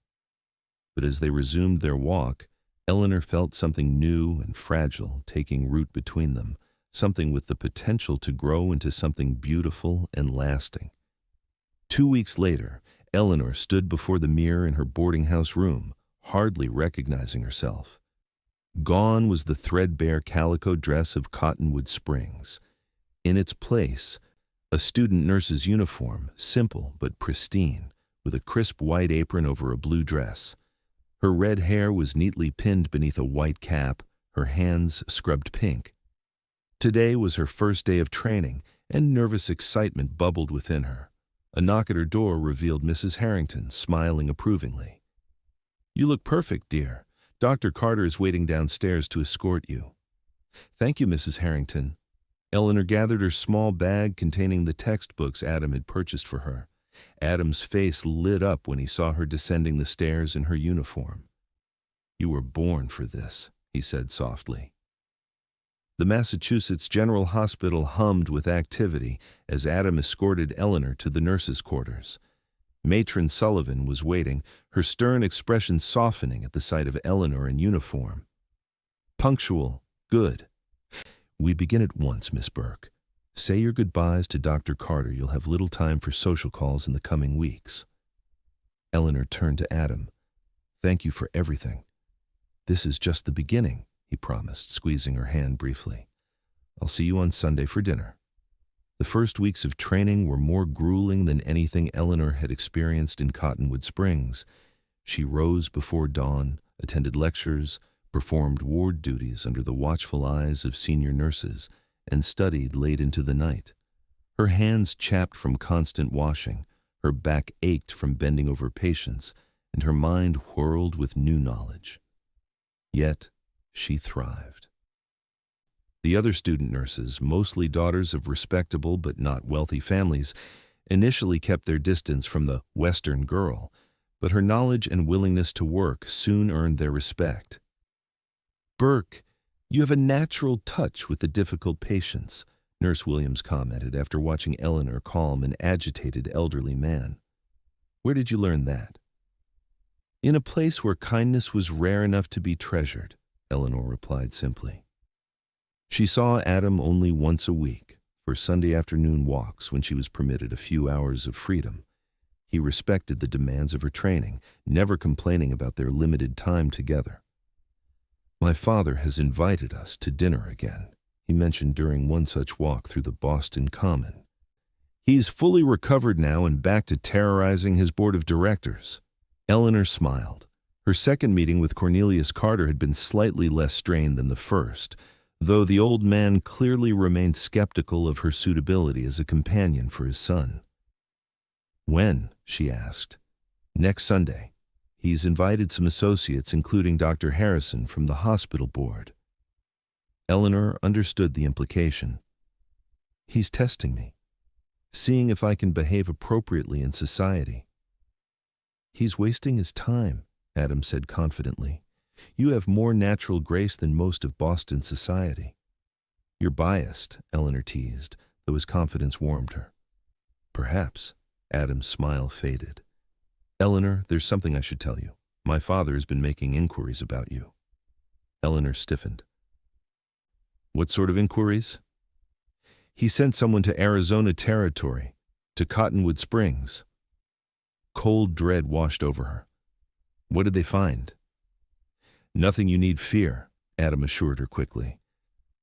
But as they resumed their walk, Eleanor felt something new and fragile taking root between them, something with the potential to grow into something beautiful and lasting. 2 weeks later, Eleanor stood before the mirror in her boarding house room, hardly recognizing herself. Gone was the threadbare calico dress of Cottonwood Springs. In its place, a student nurse's uniform, simple but pristine, with a crisp white apron over a blue dress. Her red hair was neatly pinned beneath a white cap, her hands scrubbed pink. Today was her first day of training, and nervous excitement bubbled within her. A knock at her door revealed Mrs. Harrington, smiling approvingly. "You look perfect, dear. Dr. Carter is waiting downstairs to escort you." "Thank you, Mrs. Harrington." Eleanor gathered her small bag containing the textbooks Adam had purchased for her. Adam's face lit up when he saw her descending the stairs in her uniform. "You were born for this," he said softly. The Massachusetts General Hospital hummed with activity as Adam escorted Eleanor to the nurses' quarters. Matron Sullivan was waiting, her stern expression softening at the sight of Eleanor in uniform. "Punctual, good. We begin at once, Miss Burke. Say your goodbyes to Dr. Carter. You'll have little time for social calls in the coming weeks." Eleanor turned to Adam. "Thank you for everything. This is just the beginning," he promised, squeezing her hand briefly. "I'll see you on Sunday for dinner." The first weeks of training were more grueling than anything Eleanor had experienced in Cottonwood Springs. She rose before dawn, attended lectures, performed ward duties under the watchful eyes of senior nurses, and studied late into the night. Her hands chapped from constant washing, her back ached from bending over patients, and her mind whirled with new knowledge. Yet she thrived. The other student nurses, mostly daughters of respectable but not wealthy families, initially kept their distance from the Western girl, but her knowledge and willingness to work soon earned their respect. "Burke, you have a natural touch with the difficult patients," Nurse Williams commented after watching Eleanor calm an agitated elderly man. "Where did you learn that?" "In a place where kindness was rare enough to be treasured," Eleanor replied simply. She saw Adam only once a week, for Sunday afternoon walks when she was permitted a few hours of freedom. He respected the demands of her training, never complaining about their limited time together. "My father has invited us to dinner again," he mentioned during one such walk through the Boston Common. "He's fully recovered now and back to terrorizing his board of directors." Eleanor smiled. Her second meeting with Cornelius Carter had been slightly less strained than the first, though the old man clearly remained skeptical of her suitability as a companion for his son. "When?" she asked. "Next Sunday. He's invited some associates, including Dr. Harrison from the hospital board." Eleanor understood the implication. "He's testing me, seeing if I can behave appropriately in society." "He's wasting his time," Adam said confidently. "You have more natural grace than most of Boston society." "You're biased," Eleanor teased, though his confidence warmed her. "Perhaps." Adam's smile faded. "Eleanor, there's something I should tell you. My father has been making inquiries about you. Eleanor stiffened. What sort of inquiries? He sent someone to Arizona Territory, to Cottonwood Springs. Cold dread washed over her. What did they find? Nothing you need fear, Adam assured her quickly.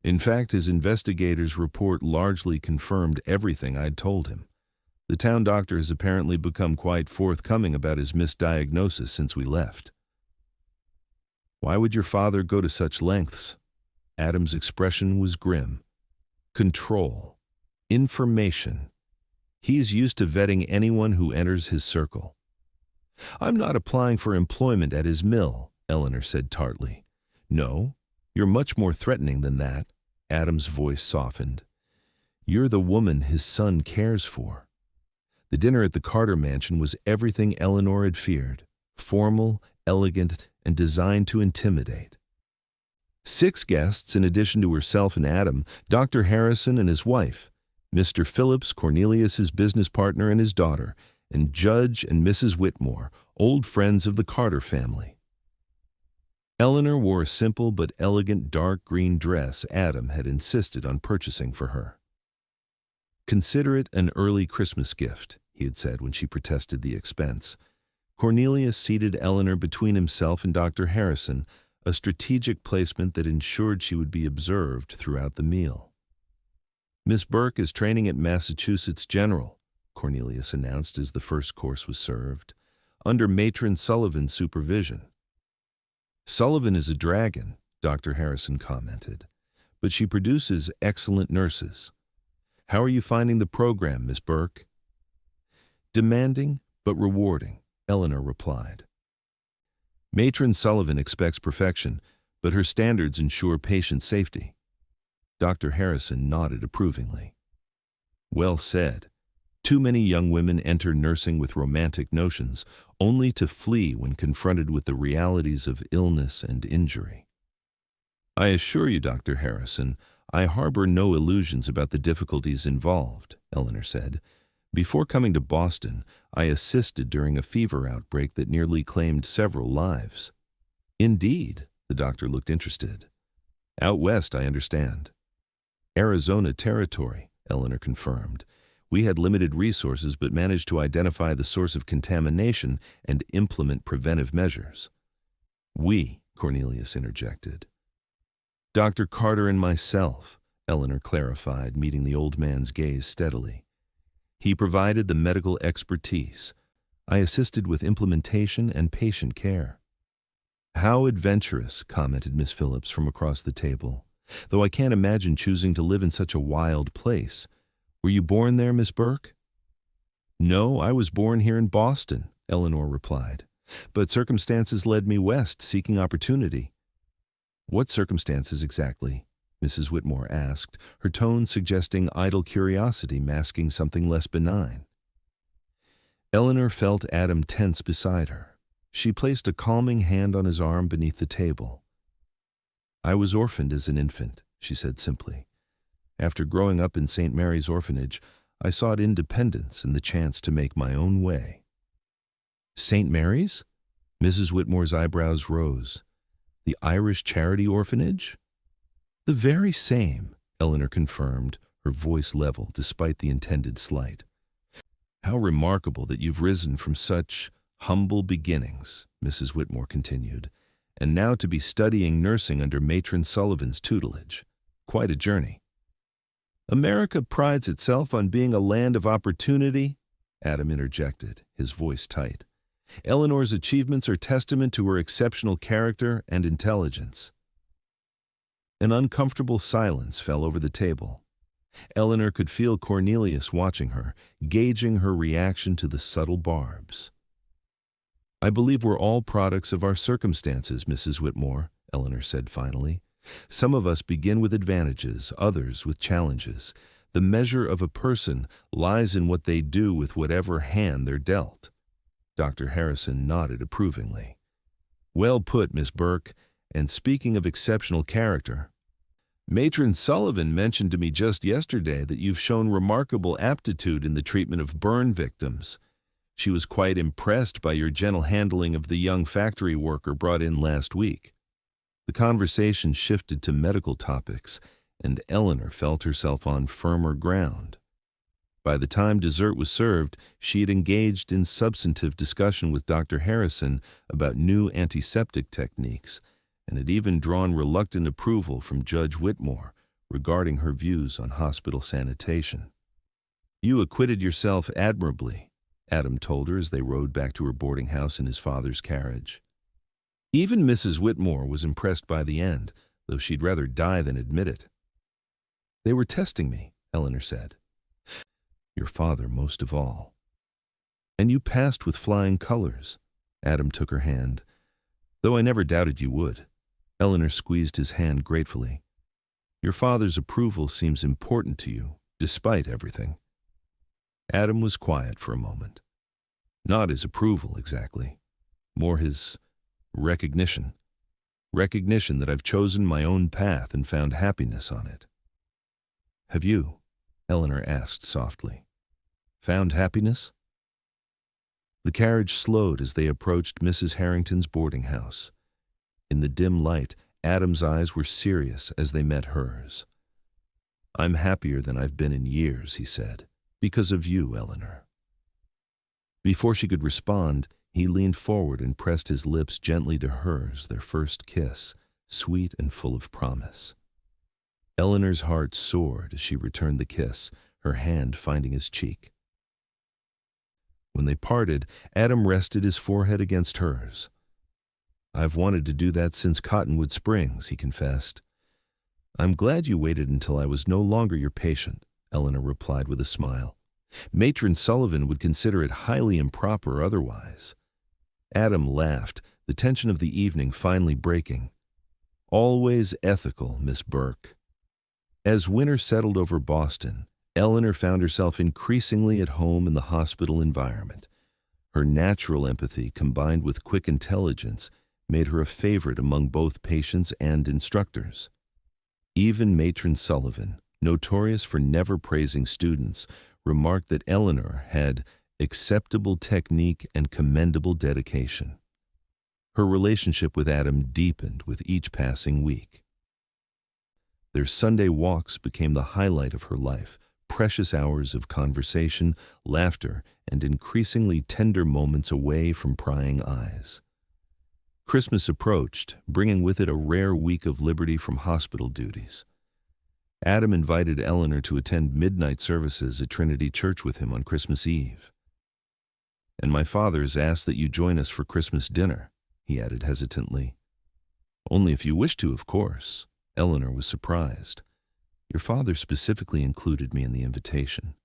In fact, his investigators' report largely confirmed everything I'd told him. The town doctor has apparently become quite forthcoming about his misdiagnosis since we left. Why would your father go to such lengths? Adam's expression was grim. Control. Information. He's used to vetting anyone who enters his circle. I'm not applying for employment at his mill, Eleanor said tartly. No, you're much more threatening than that. Adam's voice softened. You're the woman his son cares for. The dinner at the Carter mansion was everything Eleanor had feared. Formal, elegant, and designed to intimidate. 6 guests in addition to herself and Adam, Dr. Harrison and his wife, Mr. Phillips, Cornelius's business partner, and his daughter, and Judge and Mrs. Whitmore, old friends of the Carter family. Eleanor wore a simple but elegant dark green dress Adam had insisted on purchasing for her. Consider it an early Christmas gift, he had said when she protested the expense. Cornelius seated Eleanor between himself and Dr. Harrison, a strategic placement that ensured she would be observed throughout the meal. Miss Burke is training at Massachusetts General, Cornelius announced as the first course was served, under Matron Sullivan's supervision. Sullivan is a dragon, Dr. Harrison commented, but she produces excellent nurses. How are you finding the program, Miss Burke? Demanding, but rewarding, Eleanor replied. Matron Sullivan expects perfection, but her standards ensure patient safety. Dr. Harrison nodded approvingly. Well said. Too many young women enter nursing with romantic notions, only to flee when confronted with the realities of illness and injury. I assure you, Dr. Harrison, I harbor no illusions about the difficulties involved, Eleanor said. Before coming to Boston, I assisted during a fever outbreak that nearly claimed several lives. Indeed, the doctor looked interested. Out west, I understand. Arizona Territory, Eleanor confirmed. We had limited resources but managed to identify the source of contamination and implement preventive measures. We, Cornelius interjected. Dr. Carter and myself, Eleanor clarified, meeting the old man's gaze steadily. He provided the medical expertise. I assisted with implementation and patient care. How adventurous, commented Miss Phillips from across the table. Though I can't imagine choosing to live in such a wild place. Were you born there, Miss Burke? No, I was born here in Boston, Eleanor replied. But circumstances led me west, seeking opportunity. What circumstances exactly? Mrs. Whitmore asked, her tone suggesting idle curiosity masking something less benign. Eleanor felt Adam tense beside her. She placed a calming hand on his arm beneath the table. I was orphaned as an infant, she said simply. After growing up in St. Mary's orphanage, I sought independence and the chance to make my own way. St. Mary's? Mrs. Whitmore's eyebrows rose. The Irish charity orphanage? The very same, Eleanor confirmed, her voice level despite the intended slight. How remarkable that you've risen from such humble beginnings, Mrs. Whitmore continued, and now to be studying nursing under Matron Sullivan's tutelage. Quite a journey. America prides itself on being a land of opportunity, Adam interjected, his voice tight. Eleanor's achievements are testament to her exceptional character and intelligence. An uncomfortable silence fell over the table. Eleanor could feel Cornelius watching her, gauging her reaction to the subtle barbs. I believe we're all products of our circumstances, Mrs. Whitmore, Eleanor said finally. Some of us begin with advantages, others with challenges. The measure of a person lies in what they do with whatever hand they're dealt. Dr. Harrison nodded approvingly. Well put, Miss Burke, and speaking of exceptional character, Matron Sullivan mentioned to me just yesterday that you've shown remarkable aptitude in the treatment of burn victims. She was quite impressed by your gentle handling of the young factory worker brought in last week. The conversation shifted to medical topics, and Eleanor felt herself on firmer ground. By the time dessert was served, she had engaged in substantive discussion with Dr. Harrison about new antiseptic techniques, and had even drawn reluctant approval from Judge Whitmore regarding her views on hospital sanitation. "You acquitted yourself admirably," Adam told her as they rode back to her boarding house in his father's carriage. Even Mrs. Whitmore was impressed by the end, though she'd rather die than admit it. "They were testing me," Eleanor said. "Your father most of all. And you passed with flying colors." Adam took her hand. "Though I never doubted you would." Eleanor squeezed his hand gratefully. "Your father's approval seems important to you, despite everything." Adam was quiet for a moment. Not his approval, exactly. More his recognition. Recognition that I've chosen my own path and found happiness on it. "Have you?" Eleanor asked softly. "Found happiness?" The carriage slowed as they approached Mrs. Harrington's boarding house. In the dim light, Adam's eyes were serious as they met hers. "I'm happier than I've been in years," he said, "because of you, Eleanor." Before she could respond, he leaned forward and pressed his lips gently to hers, their first kiss, sweet and full of promise. Eleanor's heart soared as she returned the kiss, her hand finding his cheek. When they parted, Adam rested his forehead against hers. "I've wanted to do that since Cottonwood Springs," he confessed. "I'm glad you waited until I was no longer your patient," Eleanor replied with a smile. "Matron Sullivan would consider it highly improper otherwise." Adam laughed, the tension of the evening finally breaking. "Always ethical, Miss Burke." As winter settled over Boston, Eleanor found herself increasingly at home in the hospital environment. Her natural empathy, combined with quick intelligence, made her a favorite among both patients and instructors. Even Matron Sullivan, notorious for never praising students, remarked that Eleanor had acceptable technique and commendable dedication. Her relationship with Adam deepened with each passing week. Their Sunday walks became the highlight of her life, precious hours of conversation, laughter, and increasingly tender moments away from prying eyes. Christmas approached, bringing with it a rare week of liberty from hospital duties. Adam invited Eleanor to attend midnight services at Trinity Church with him on Christmas Eve. "And my father's asked that you join us for Christmas dinner," he added hesitantly. "Only if you wish to, of course." Eleanor was surprised. "Your father specifically included me in the invitation."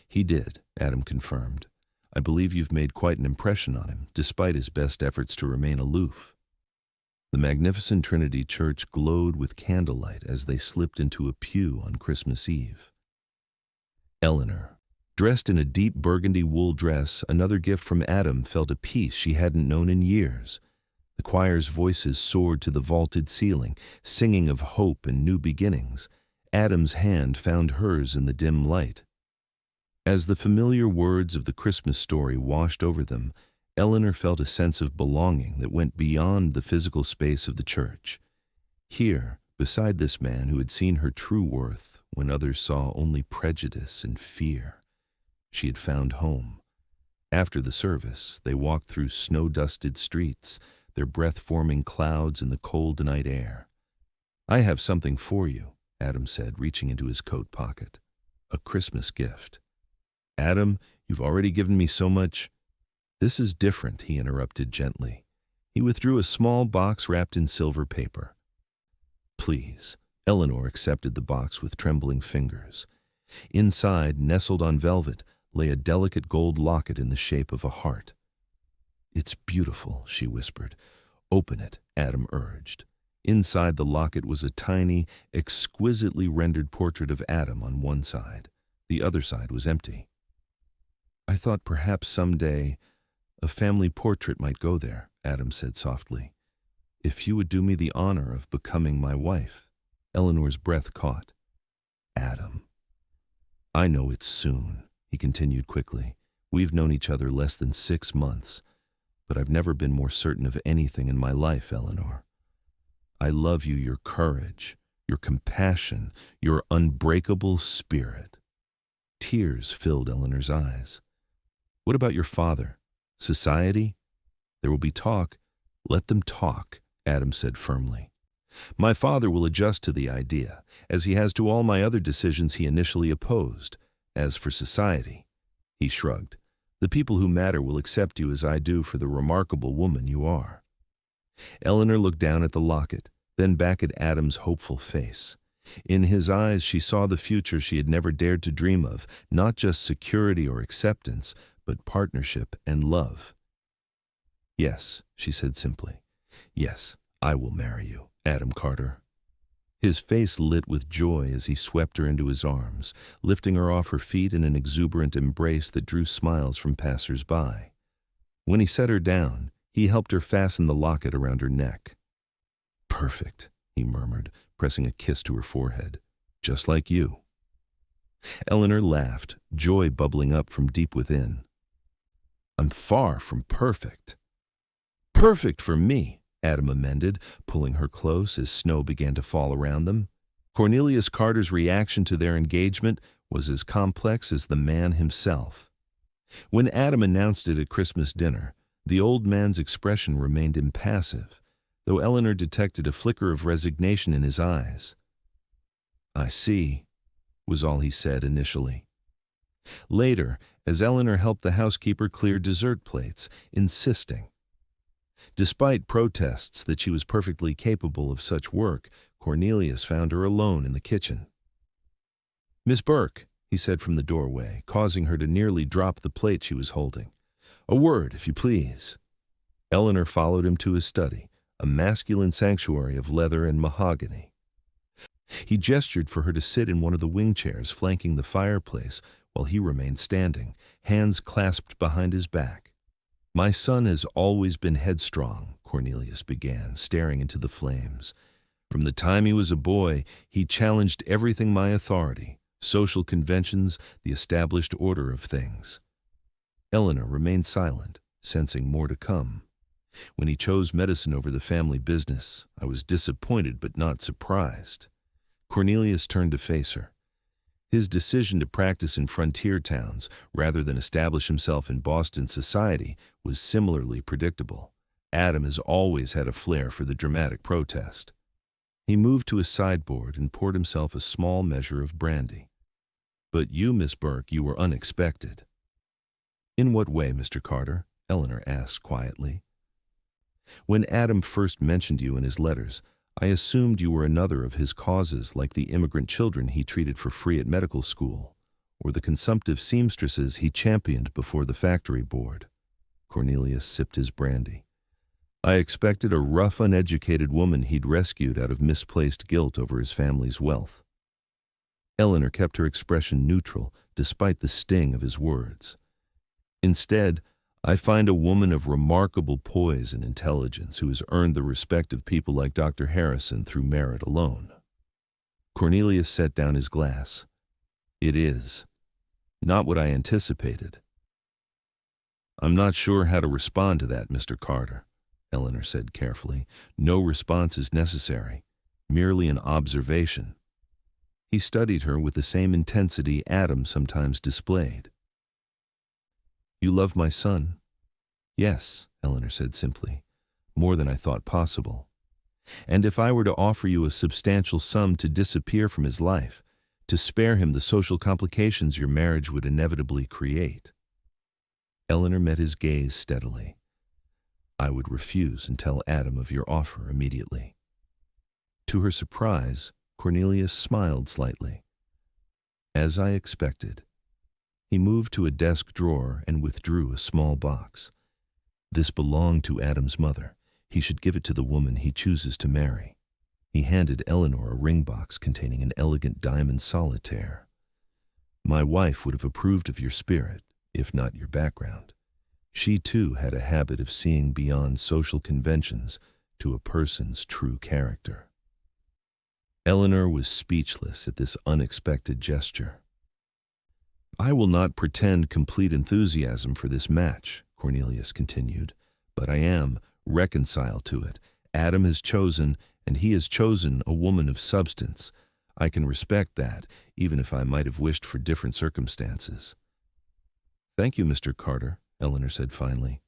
"He did," Adam confirmed. "I believe you've made quite an impression on him, despite his best efforts to remain aloof." The magnificent Trinity Church glowed with candlelight as they slipped into a pew on Christmas Eve. Eleanor, dressed in a deep burgundy wool dress, another gift from Adam, felt a peace she hadn't known in years. The choir's voices soared to the vaulted ceiling, singing of hope and new beginnings. Adam's hand found hers in the dim light. As the familiar words of the Christmas story washed over them, Eleanor felt a sense of belonging that went beyond the physical space of the church. Here, beside this man who had seen her true worth when others saw only prejudice and fear, she had found home. After the service, they walked through snow-dusted streets, their breath-forming clouds in the cold night air. "I have something for you," Adam said, reaching into his coat pocket. "A Christmas gift." "Adam, you've already given me so much—" "This is different," he interrupted gently. He withdrew a small box wrapped in silver paper. "Please." Eleanor accepted the box with trembling fingers. Inside, nestled on velvet, lay a delicate gold locket in the shape of a heart. "It's beautiful," she whispered. "Open it," Adam urged. Inside the locket was a tiny, exquisitely rendered portrait of Adam on one side. The other side was empty. "I thought perhaps someday a family portrait might go there," Adam said softly. "If you would do me the honor of becoming my wife." Eleanor's breath caught. "Adam." "I know it's soon," he continued quickly, We've known each other less than 6 months, but I've never been more certain of anything in my life, Eleanor. I love you, your courage, your compassion, your unbreakable spirit." Tears filled Eleanor's eyes. "What about your father? Society? There will be talk. Let them talk," Adam said firmly. "My father will adjust to the idea, as he has to all my other decisions he initially opposed. As for society," he shrugged, "the people who matter will accept you as I do for the remarkable woman you are." Eleanor looked down at the locket, then back at Adam's hopeful face. In his eyes she saw the future she had never dared to dream of, not just security or acceptance, but partnership and love. "Yes," she said simply. "Yes, I will marry you, Adam Carter." His face lit with joy as he swept her into his arms, lifting her off her feet in an exuberant embrace that drew smiles from passers-by. When he set her down, he helped her fasten the locket around her neck. "Perfect," he murmured, pressing a kiss to her forehead. "Just like you." Eleanor laughed, joy bubbling up from deep within. "I'm far from perfect." "Perfect for me," Adam amended, pulling her close as snow began to fall around them. Cornelius Carter's reaction to their engagement was as complex as the man himself. When Adam announced it at Christmas dinner, the old man's expression remained impassive, though Eleanor detected a flicker of resignation in his eyes. "I see," was all he said initially. Later, as Eleanor helped the housekeeper clear dessert plates, insisting. Despite protests that she was perfectly capable of such work, Cornelius found her alone in the kitchen. "Miss Burke," he said from the doorway, causing her to nearly drop the plate she was holding. "A word, if you please." Eleanor followed him to his study, a masculine sanctuary of leather and mahogany. He gestured for her to sit in one of the wing chairs flanking the fireplace while he remained standing, hands clasped behind his back. "My son has always been headstrong," Cornelius began, staring into the flames. "From the time he was a boy, he challenged everything my authority, social conventions, the established order of things." Eleanor remained silent, sensing more to come. "When he chose medicine over the family business, I was disappointed but not surprised." Cornelius turned to face her. His decision to practice in frontier towns rather than establish himself in Boston society was similarly predictable. Adam has always had a flair for the dramatic protest. He moved to his sideboard and poured himself a small measure of brandy. "But you, Miss Burke, you were unexpected." "In what way, Mr. Carter?" Eleanor asked quietly. "When Adam first mentioned you in his letters, I assumed you were another of his causes, like the immigrant children he treated for free at medical school, or the consumptive seamstresses he championed before the factory board." Cornelius sipped his brandy. "I expected a rough, uneducated woman he'd rescued out of misplaced guilt over his family's wealth." Eleanor kept her expression neutral, despite the sting of his words. "Instead, I find a woman of remarkable poise and intelligence who has earned the respect of people like Dr. Harrison through merit alone." Cornelius set down his glass. "It is. Not what I anticipated." "I'm not sure how to respond to that, Mr. Carter," Eleanor said carefully. "No response is necessary, merely an observation." He studied her with the same intensity Adam sometimes displayed. "You love my son?" "Yes," Eleanor said simply, "more than I thought possible. And if I were to offer you a substantial sum to disappear from his life, to spare him the social complications your marriage would inevitably create?" Eleanor met his gaze steadily. "I would refuse and tell Adam of your offer immediately." To her surprise, Cornelius smiled slightly. "As I expected." He moved to a desk drawer and withdrew a small box. "This belonged to Adam's mother. He should give it to the woman he chooses to marry." He handed Eleanor a ring box containing an elegant diamond solitaire. "My wife would have approved of your spirit, if not your background. She too had a habit of seeing beyond social conventions to a person's true character." Eleanor was speechless at this unexpected gesture. I will not pretend complete enthusiasm for this match, Cornelius continued, but I am reconciled to it. Adam has chosen, and he has chosen a woman of substance. I can respect that, even if I might have wished for different circumstances. Thank you, Mr. Carter, Eleanor said finally.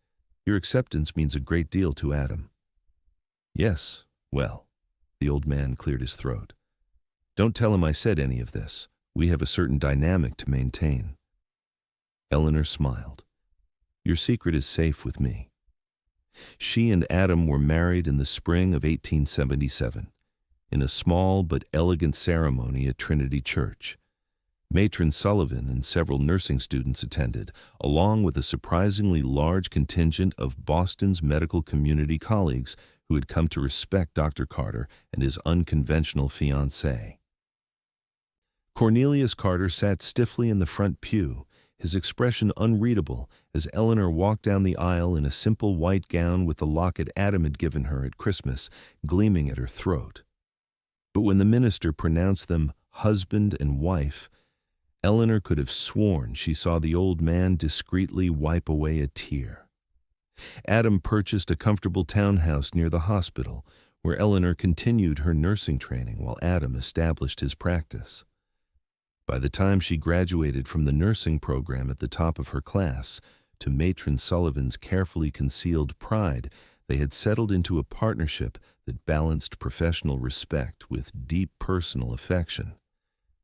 Your acceptance means a great deal to Adam. Yes, well, the old man cleared his throat. Don't tell him I said any of this. We have a certain dynamic to maintain. Eleanor smiled. Your secret is safe with me. She and Adam were married in the spring of 1877, in a small but elegant ceremony at Trinity Church. Matron Sullivan and several nursing students attended, along with a surprisingly large contingent of Boston's medical community colleagues who had come to respect Dr. Carter and his unconventional fiancée. Cornelius Carter sat stiffly in the front pew, his expression unreadable as Eleanor walked down the aisle in a simple white gown with the locket Adam had given her at Christmas gleaming at her throat. But when the minister pronounced them husband and wife, Eleanor could have sworn she saw the old man discreetly wipe away a tear. Adam purchased a comfortable townhouse near the hospital, where Eleanor continued her nursing training while Adam established his practice. By the time she graduated from the nursing program at the top of her class, to Matron Sullivan's carefully concealed pride, they had settled into a partnership that balanced professional respect with deep personal affection.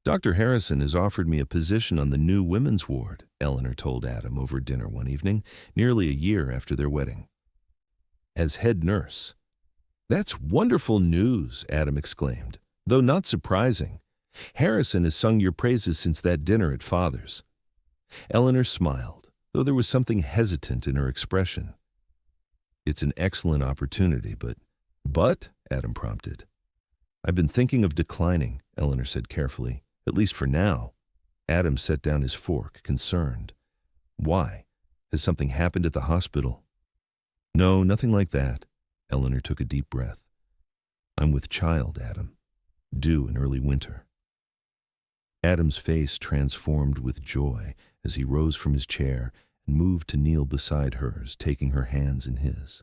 Dr. Harrison has offered me a position on the new women's ward, Eleanor told Adam over dinner one evening, nearly a year after their wedding. As head nurse. That's wonderful news, Adam exclaimed, though not surprising. Harrison has sung your praises since that dinner at Father's. Eleanor smiled, though there was something hesitant in her expression. It's an excellent opportunity, but, Adam prompted. I've been thinking of declining, Eleanor said carefully, at least for now. Adam set down his fork, concerned. Why? Has something happened at the hospital? No, nothing like that. Eleanor took a deep breath. I'm with child, Adam. Due in early winter. Adam's face transformed with joy as he rose from his chair and moved to kneel beside hers, taking her hands in his.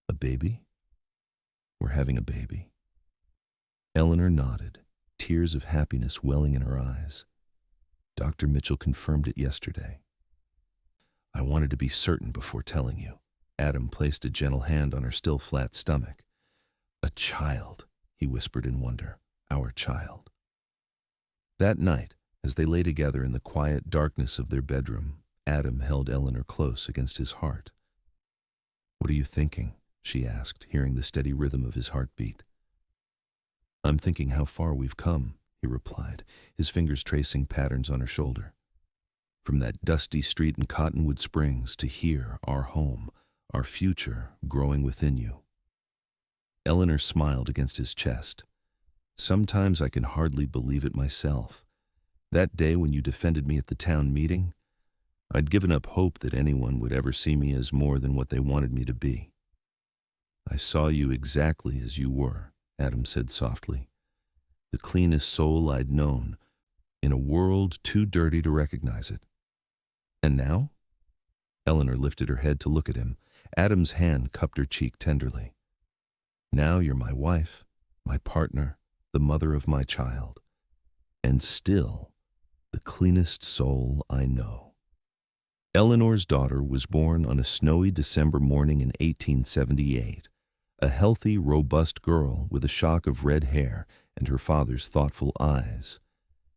A baby? We're having a baby. Eleanor nodded, tears of happiness welling in her eyes. Dr. Mitchell confirmed it yesterday. I wanted to be certain before telling you. Adam placed a gentle hand on her still flat stomach. A child, he whispered in wonder. Our child. That night, as they lay together in the quiet darkness of their bedroom, Adam held Eleanor close against his heart. What are you thinking? She asked, hearing the steady rhythm of his heartbeat. I'm thinking how far we've come, he replied, his fingers tracing patterns on her shoulder. From that dusty street in Cottonwood Springs to here, our home, our future growing within you. Eleanor smiled against his chest. Sometimes I can hardly believe it myself. That day when you defended me at the town meeting, I'd given up hope that anyone would ever see me as more than what they wanted me to be. I saw you exactly as you were, Adam said softly. The cleanest soul I'd known, in a world too dirty to recognize it. And now? Eleanor lifted her head to look at him. Adam's hand cupped her cheek tenderly. Now you're my wife, my partner, the mother of my child, and still the cleanest soul I know. Eleanor's daughter was born on a snowy December morning in 1878, a healthy, robust girl with a shock of red hair and her father's thoughtful eyes.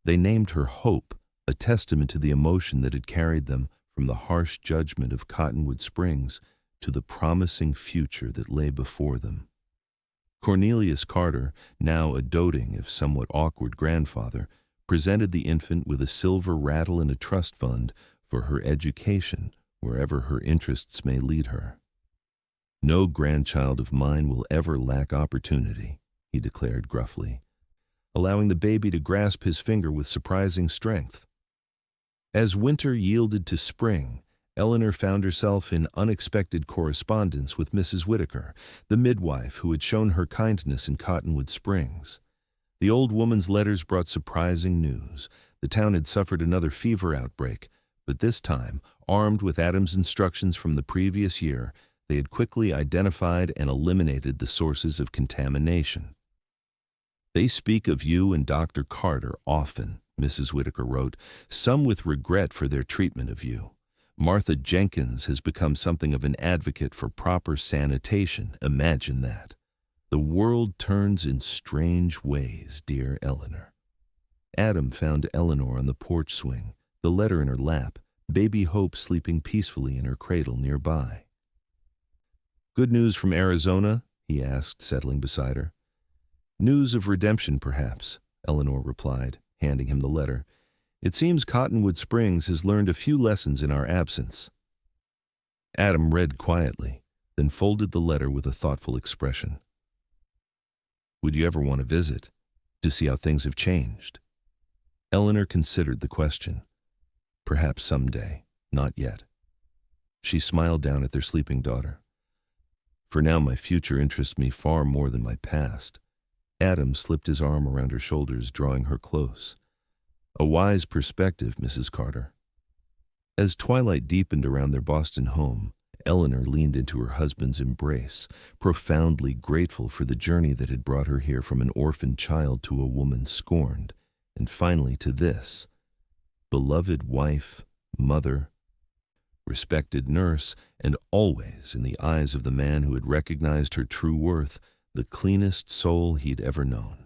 They named her Hope, a testament to the emotion that had carried them from the harsh judgment of Cottonwood Springs to the promising future that lay before them. Cornelius Carter, now a doting if somewhat awkward grandfather, presented the infant with a silver rattle and a trust fund for her education wherever her interests may lead her. No grandchild of mine will ever lack opportunity, he declared gruffly, allowing the baby to grasp his finger with surprising strength. As winter yielded to spring, Eleanor found herself in unexpected correspondence with Mrs. Whitaker, the midwife who had shown her kindness in Cottonwood Springs. The old woman's letters brought surprising news. The town had suffered another fever outbreak, but this time, armed with Adam's instructions from the previous year, they had quickly identified and eliminated the sources of contamination. "They speak of you and Dr. Carter often," Mrs. Whitaker wrote, "some with regret for their treatment of you. Martha Jenkins has become something of an advocate for proper sanitation. Imagine that. The world turns in strange ways, dear Eleanor." Adam found Eleanor on the porch swing, the letter in her lap, baby Hope sleeping peacefully in her cradle nearby. "Good news from Arizona?" he asked, settling beside her. "News of redemption, perhaps," Eleanor replied, handing him the letter. "It seems Cottonwood Springs has learned a few lessons in our absence." Adam read quietly, then folded the letter with a thoughtful expression. "Would you ever want to visit, to see how things have changed?" Eleanor considered the question. Perhaps someday, not yet. She smiled down at their sleeping daughter. "For now, my future interests me far more than my past." Adam slipped his arm around her shoulders, drawing her close. "A wise perspective, Mrs. Carter." As twilight deepened around their Boston home, Eleanor leaned into her husband's embrace, profoundly grateful for the journey that had brought her here from an orphan child to a woman scorned, and finally to this. Beloved wife, mother, respected nurse, and always, in the eyes of the man who had recognized her true worth, the cleanest soul he'd ever known.